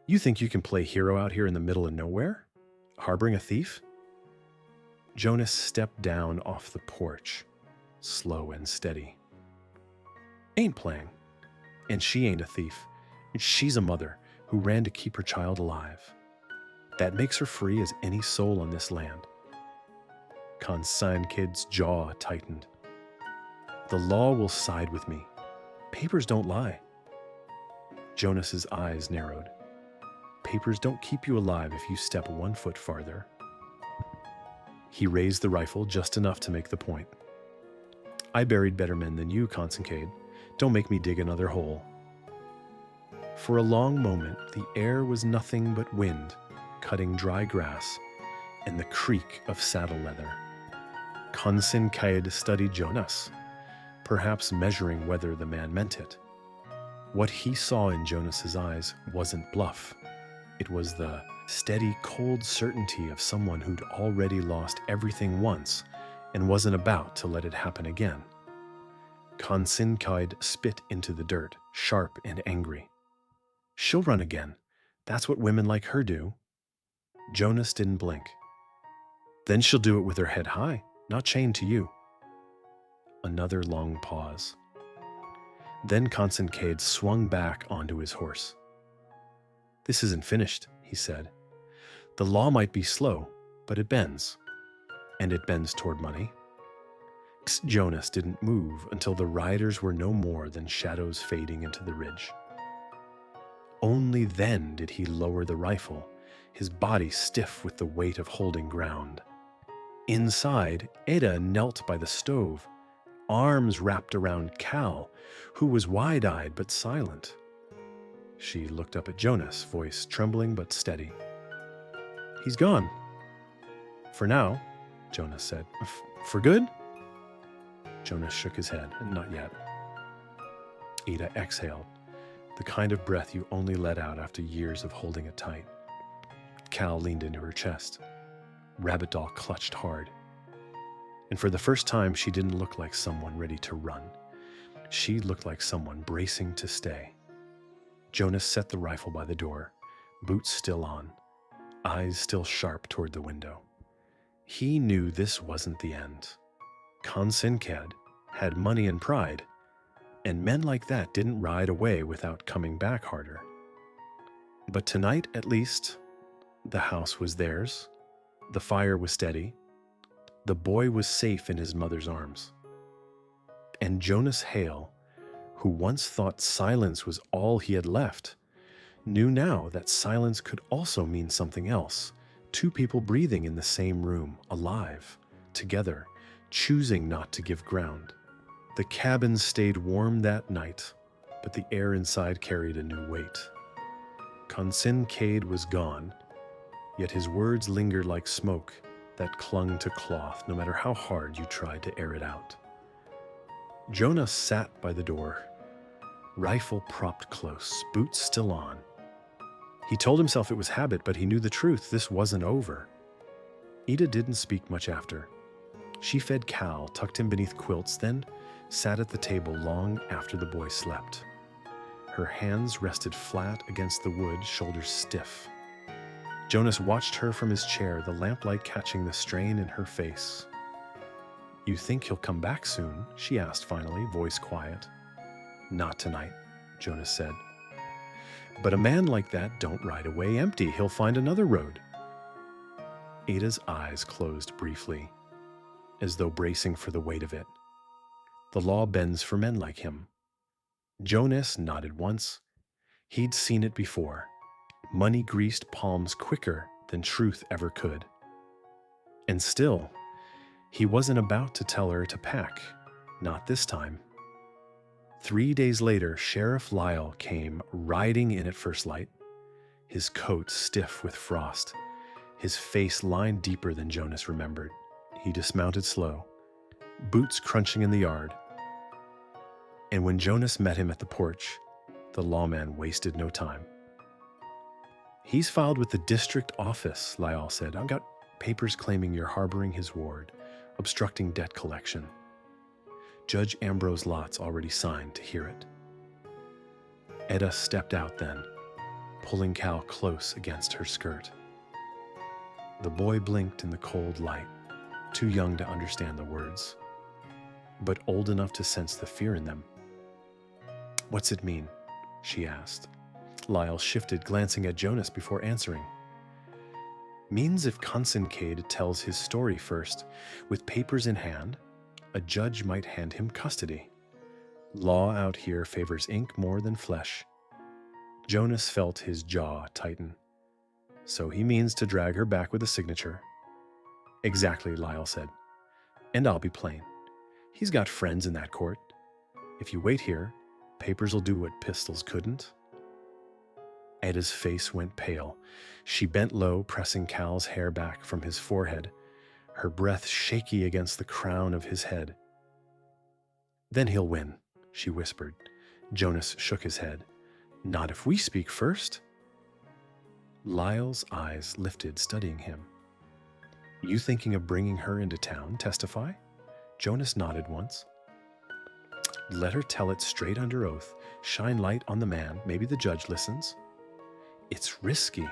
"You think you can play hero out here in the middle of nowhere? Harboring a thief?" Jonas stepped down off the porch, slow and steady. "Ain't playing. And she ain't a thief. She's a mother who ran to keep her child alive. That makes her free as any soul on this land." Consincade's jaw tightened. "The law will side with me. Papers don't lie." Jonas's eyes narrowed. "Papers don't keep you alive if you step 1 foot farther." He raised the rifle just enough to make the point. "I buried better men than you, Consincade. Don't make me dig another hole." For a long moment, the air was nothing but wind, cutting dry grass, and the creak of saddle leather. Consincade studied Jonas, perhaps measuring whether the man meant it. What he saw in Jonas's eyes wasn't bluff. It was the steady, cold certainty of someone who'd already lost everything once and wasn't about to let it happen again. Consincade spit into the dirt, sharp and angry. "She'll run again. That's what women like her do." Jonas didn't blink. Then she'll do it with her head high, not chained to you. Another long pause. Then Consincade swung back onto his horse. This isn't finished, he said. The law might be slow, but it bends. And it bends toward money. Jonas didn't move until the riders were no more than shadows fading into the ridge. Only then did he lower the rifle, his body stiff with the weight of holding ground. Inside, Ada knelt by the stove, arms wrapped around Cal, who was wide-eyed but silent. She looked up at Jonas, voice trembling but steady. He's gone. For now, Jonas said. For good? Jonas shook his head. Not yet. Ada exhaled, the kind of breath you only let out after years of holding it tight. Cal leaned into her chest. Rabbit Doll clutched hard. And for the first time, she didn't look like someone ready to run. She looked like someone bracing to stay. Jonas set the rifle by the door, boots still on, eyes still sharp toward the window. He knew this wasn't the end. Consincade had money and pride, and men like that didn't ride away without coming back harder. But tonight, at least, the house was theirs, the fire was steady, the boy was safe in his mother's arms. And Jonas Hale, who once thought silence was all he had left, knew now that silence could also mean something else. Two people breathing in the same room, alive, together, choosing not to give ground. The cabin stayed warm that night, but the air inside carried a new weight. Consincade was gone, yet his words lingered like smoke that clung to cloth no matter how hard you tried to air it out. Jonas sat by the door, rifle propped close, boots still on. He told himself it was habit, but he knew the truth. This wasn't over. Ada didn't speak much after. She fed Cal, tucked him beneath quilts, then sat at the table long after the boy slept. Her hands rested flat against the wood, shoulders stiff. Jonas watched her from his chair, the lamplight catching the strain in her face. You think he'll come back soon? She asked finally, voice quiet. Not tonight, Jonas said. But a man like that don't ride away empty. He'll find another road. Ada's eyes closed briefly, as though bracing for the weight of it. The law bends for men like him. Jonas nodded once. He'd seen it before. Money greased palms quicker than truth ever could. And still, he wasn't about to tell her to pack. Not this time. 3 days later, Sheriff Lyle came riding in at first light, his coat stiff with frost, his face lined deeper than Jonas remembered. He dismounted slow, boots crunching in the yard. And when Jonas met him at the porch, the lawman wasted no time. He's filed with the district office, Lyle said. I've got papers claiming you're harboring his ward, obstructing debt collection. Judge Ambrose Lott's already signed to hear it. Eda stepped out then, pulling Cal close against her skirt. The boy blinked in the cold light, too young to understand the words, but old enough to sense the fear in them. What's it mean? She asked. Lyle shifted, glancing at Jonas before answering. Means if Consincade tells his story first, with papers in hand, a judge might hand him custody. Law out here favors ink more than flesh. Jonas felt his jaw tighten. So he means to drag her back with a signature. Exactly, Lyle said. And I'll be plain. He's got friends in that court. If you wait here, papers will do what pistols couldn't. Eda's face went pale. She bent low, pressing Cal's hair back from his forehead, her breath shaky against the crown of his head. Then he'll win, she whispered. Jonas shook his head. Not if we speak first. Lyle's eyes lifted, studying him. You thinking of bringing her into town, testify? Jonas nodded once. Let her tell it straight under oath. Shine light on the man. Maybe the judge listens. It's risky,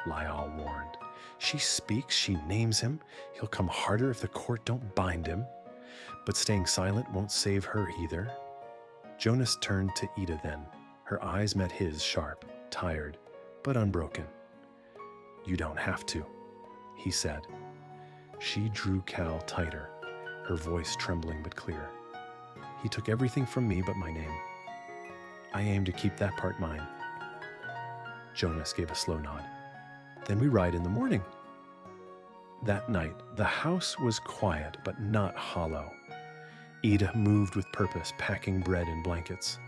Lyle warned. She speaks, she names him. He'll come harder if the court don't bind him. But staying silent won't save her either. Jonas turned to Ida then. Her eyes met his, sharp, tired, but unbroken. "You don't have to," he said. She drew Cal tighter, her voice trembling but clear. "He took everything from me but my name. I aim to keep that part mine." Jonas gave a slow nod. "Then we ride in the morning." That night, the house was quiet but not hollow. Ida moved with purpose, packing bread and blankets.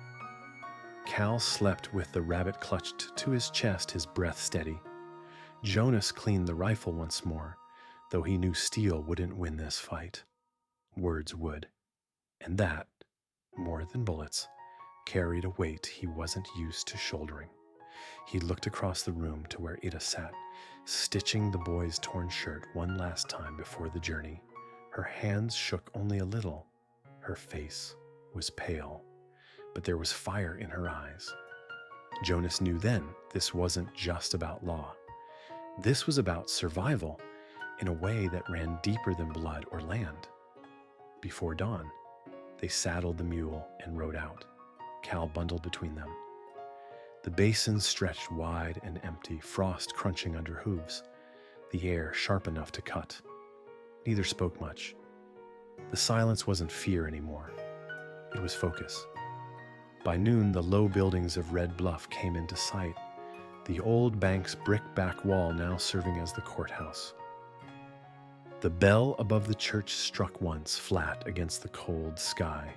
Cal slept with the rabbit clutched to his chest, his breath steady. Jonas cleaned the rifle once more, though he knew steel wouldn't win this fight. Words would. And that, more than bullets, carried a weight he wasn't used to shouldering. He looked across the room to where Ida sat, stitching the boy's torn shirt one last time before the journey. Her hands shook only a little. Her face was pale, but there was fire in her eyes. Jonas knew then this wasn't just about law. This was about survival in a way that ran deeper than blood or land. Before dawn, they saddled the mule and rode out, Cal bundled between them. The basin stretched wide and empty, frost crunching under hooves, the air sharp enough to cut. Neither spoke much. The silence wasn't fear anymore. It was focus. By noon, the low buildings of Red Bluff came into sight, the old bank's brick back wall now serving as the courthouse. The bell above the church struck once, flat against the cold sky.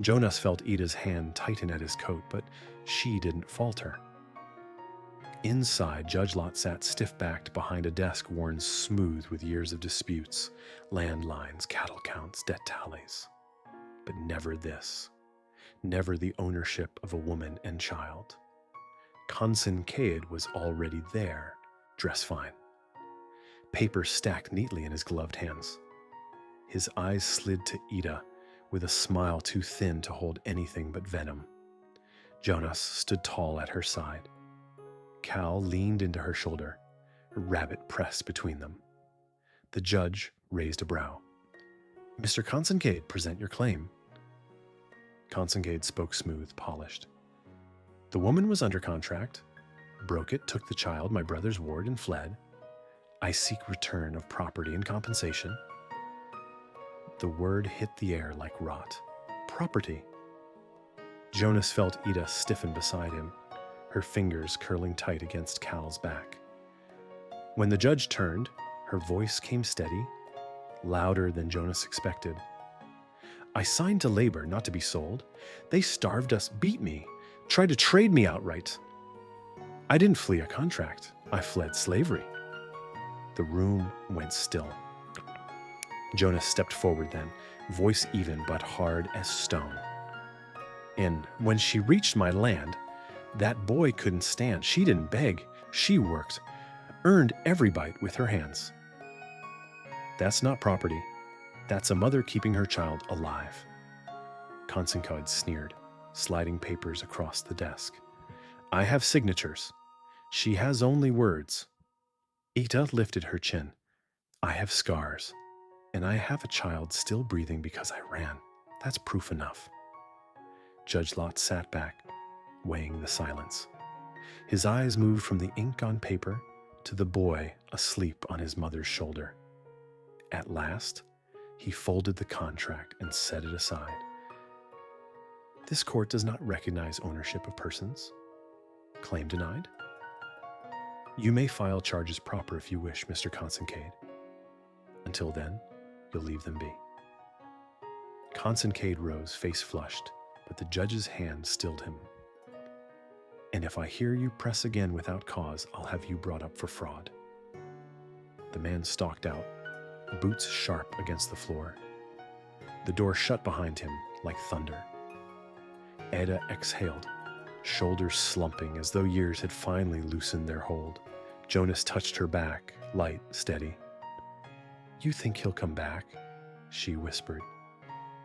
Jonas felt Ida's hand tighten at his coat, but she didn't falter. Inside, Judge Lot sat stiff-backed behind a desk worn smooth with years of disputes, land lines, cattle counts, debt tallies. But never this. Never the ownership of a woman and child. Conson Cade was already there, dressed fine. Papers stacked neatly in his gloved hands. His eyes slid to Ida, with a smile too thin to hold anything but venom. Jonas stood tall at her side. Cal leaned into her shoulder, a rabbit pressed between them. The judge raised a brow. "Mr. Consoncade, present your claim." Consoncade spoke smooth, polished. "The woman was under contract, broke it, took the child, my brother's ward, and fled. I seek return of property and compensation." The word hit the air like rot. Property. Jonas felt Ida stiffen beside him, her fingers curling tight against Cal's back. When the judge turned, her voice came steady, louder than Jonas expected. "I signed to labor, not to be sold. They starved us, beat me, tried to trade me outright. I didn't flee a contract. I fled slavery." The room went still. Jonas stepped forward then, voice even but hard as stone. "And when she reached my land, that boy couldn't stand. She didn't beg. She worked, earned every bite with her hands." "That's not property. That's a mother keeping her child alive." Consoncade sneered, sliding papers across the desk. "I have signatures. She has only words." Ida lifted her chin. "I have scars, and I have a child still breathing because I ran. That's proof enough." Judge Lot sat back, weighing the silence. His eyes moved from the ink on paper to the boy asleep on his mother's shoulder. At last, he folded the contract and set it aside. "This court does not recognize ownership of persons." "Claim denied?" "You may file charges proper if you wish, Mr. Consoncade. Until then, you'll leave them be." Consoncade rose, face flushed, but the judge's hand stilled him. "And if I hear you press again without cause, I'll have you brought up for fraud." The man stalked out, boots sharp against the floor. The door shut behind him like thunder. Ida exhaled, shoulders slumping as though years had finally loosened their hold. Jonas touched her back, light, steady. "You think he'll come back?" she whispered.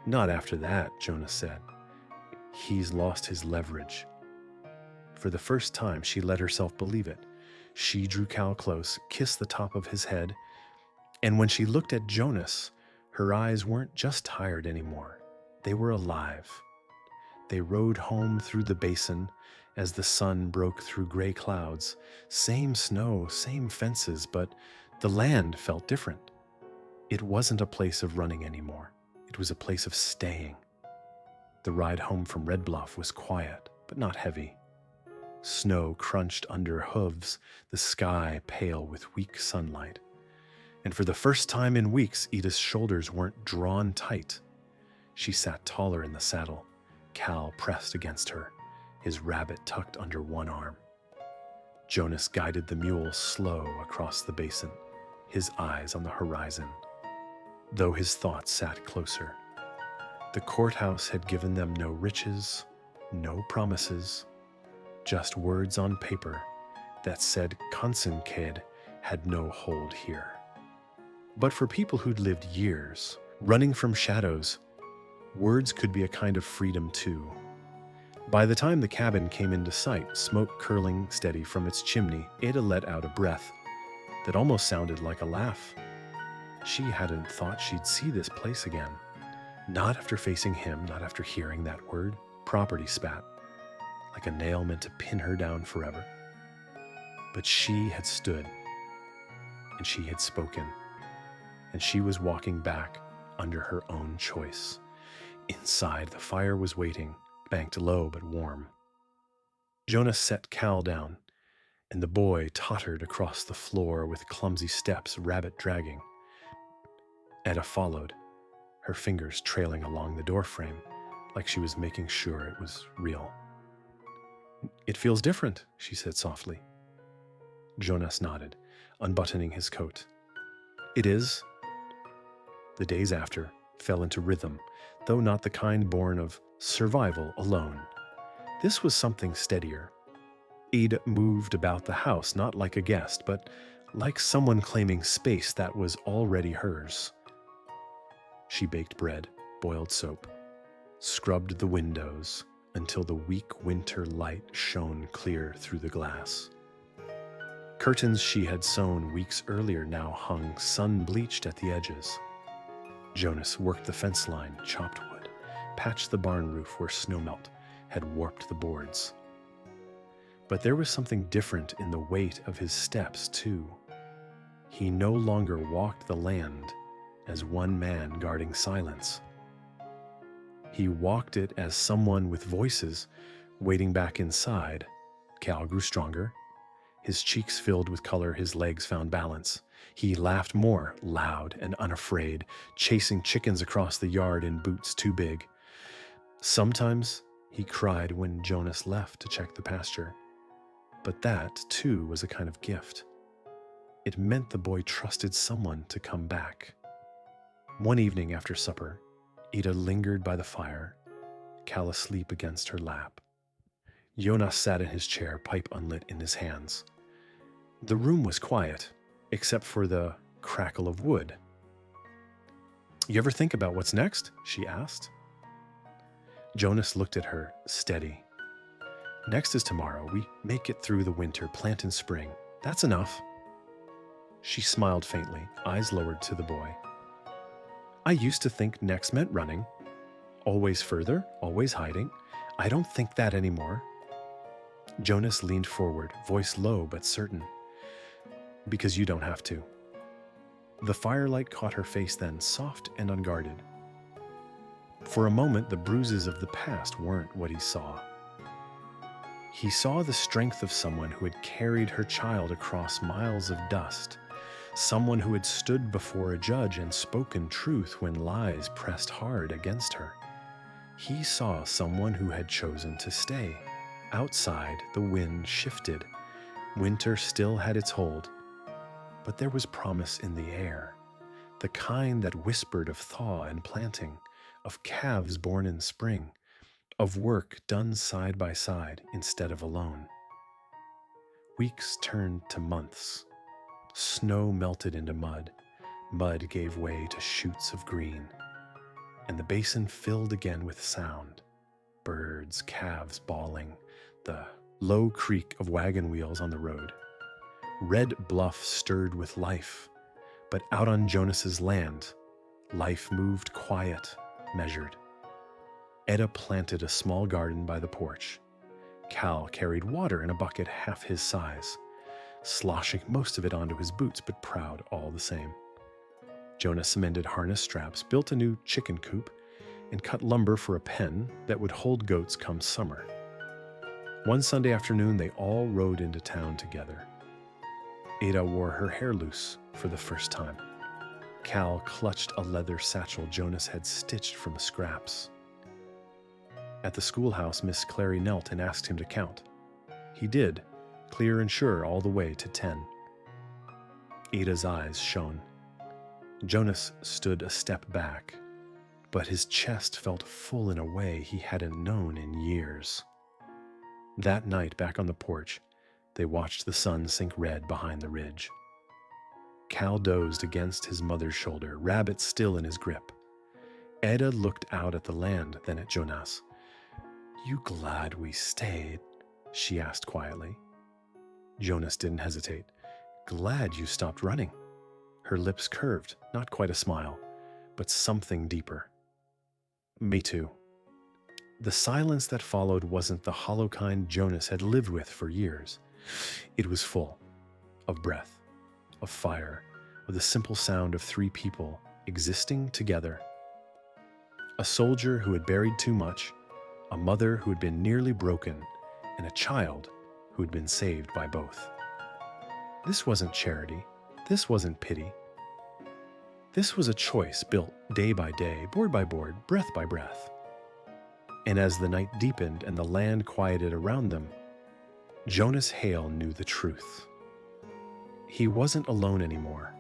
"Not after that," Jonas said. "He's lost his leverage." For the first time, she let herself believe it. She drew Cal close, kissed the top of his head, and when she looked at Jonas, her eyes weren't just tired anymore. They were alive. They rode home through the basin as the sun broke through gray clouds. Same snow, same fences, but the land felt different. It wasn't a place of running anymore. It was a place of staying. The ride home from Red Bluff was quiet, but not heavy. Snow crunched under hooves, the sky pale with weak sunlight. And for the first time in weeks, Ida's shoulders weren't drawn tight. She sat taller in the saddle, Cal pressed against her, his rabbit tucked under one arm. Jonas guided the mule slow across the basin, his eyes on the horizon, though his thoughts sat closer. The courthouse had given them no riches, no promises, just words on paper that said Kansenked had no hold here. But for people who'd lived years, running from shadows, words could be a kind of freedom too. By the time the cabin came into sight, smoke curling steady from its chimney, Ada let out a breath that almost sounded like a laugh. She hadn't thought she'd see this place again. Not after facing him, not after hearing that word, property spat, like a nail meant to pin her down forever. But she had stood, and she had spoken, and she was walking back under her own choice. Inside, the fire was waiting, banked low but warm. Jonas set Cal down, and the boy tottered across the floor with clumsy steps, rabbit dragging. Etta followed, her fingers trailing along the doorframe, like she was making sure it was real. "It feels different," she said softly. Jonas nodded, unbuttoning his coat. "It is." The days after fell into rhythm, though not the kind born of survival alone. This was something steadier. Ada moved about the house, not like a guest, but like someone claiming space that was already hers. She baked bread, boiled soap, scrubbed the windows until the weak winter light shone clear through the glass. Curtains she had sewn weeks earlier now hung sun-bleached at the edges. Jonas worked the fence line, chopped wood, patched the barn roof where snowmelt had warped the boards. But there was something different in the weight of his steps, too. He no longer walked the land as one man guarding silence. He walked it as someone with voices waiting back inside. Cal grew stronger. His cheeks filled with color, his legs found balance. He laughed more, loud and unafraid, chasing chickens across the yard in boots too big. Sometimes he cried when Jonas left to check the pasture. But that, too, was a kind of gift. It meant the boy trusted someone to come back. One evening after supper, Ida lingered by the fire, Cal asleep against her lap. Jonas sat in his chair, pipe unlit in his hands. The room was quiet, except for the crackle of wood. "You ever think about what's next?" she asked. Jonas looked at her, steady. "Next is tomorrow. We make it through the winter, plant in spring. That's enough." She smiled faintly, eyes lowered to the boy. "I used to think next meant running. Always further, always hiding. I don't think that anymore." Jonas leaned forward, voice low but certain. "Because you don't have to." The firelight caught her face then, soft and unguarded. For a moment, the bruises of the past weren't what he saw. He saw the strength of someone who had carried her child across miles of dust, someone who had stood before a judge and spoken truth when lies pressed hard against her. He saw someone who had chosen to stay. Outside, the wind shifted. Winter still had its hold, but there was promise in the air, the kind that whispered of thaw and planting, of calves born in spring, of work done side by side instead of alone. Weeks turned to months. Snow melted into mud. Mud gave way to shoots of green. And the basin filled again with sound. Birds, calves bawling, the low creak of wagon wheels on the road. Red Bluff stirred with life, but out on Jonas's land, life moved quiet, measured. Etta planted a small garden by the porch. Cal carried water in a bucket half his size, sloshing most of it onto his boots, but proud all the same. Jonas mended harness straps, built a new chicken coop, and cut lumber for a pen that would hold goats come summer. One Sunday afternoon, they all rode into town together. Ada wore her hair loose for the first time. Cal clutched a leather satchel Jonas had stitched from scraps. At the schoolhouse, Miss Clary knelt and asked him to count. He did, clear and sure all the way to 10. Ada's eyes shone. Jonas stood a step back, but his chest felt full in a way he hadn't known in years. That night, back on the porch, they watched the sun sink red behind the ridge. Cal dozed against his mother's shoulder, rabbit still in his grip. Eda looked out at the land, then at Jonas. "You glad we stayed?" she asked quietly. Jonas didn't hesitate. "Glad you stopped running." Her lips curved, not quite a smile, but something deeper. "Me too." The silence that followed wasn't the hollow kind Jonas had lived with for years. It was full of breath, of fire, of the simple sound of three people existing together. A soldier who had buried too much, a mother who had been nearly broken, and a child who had been saved by both. This wasn't charity. This wasn't pity. This was a choice built day by day, board by board, breath by breath. And as the night deepened and the land quieted around them, Jonas Hale knew the truth. He wasn't alone anymore.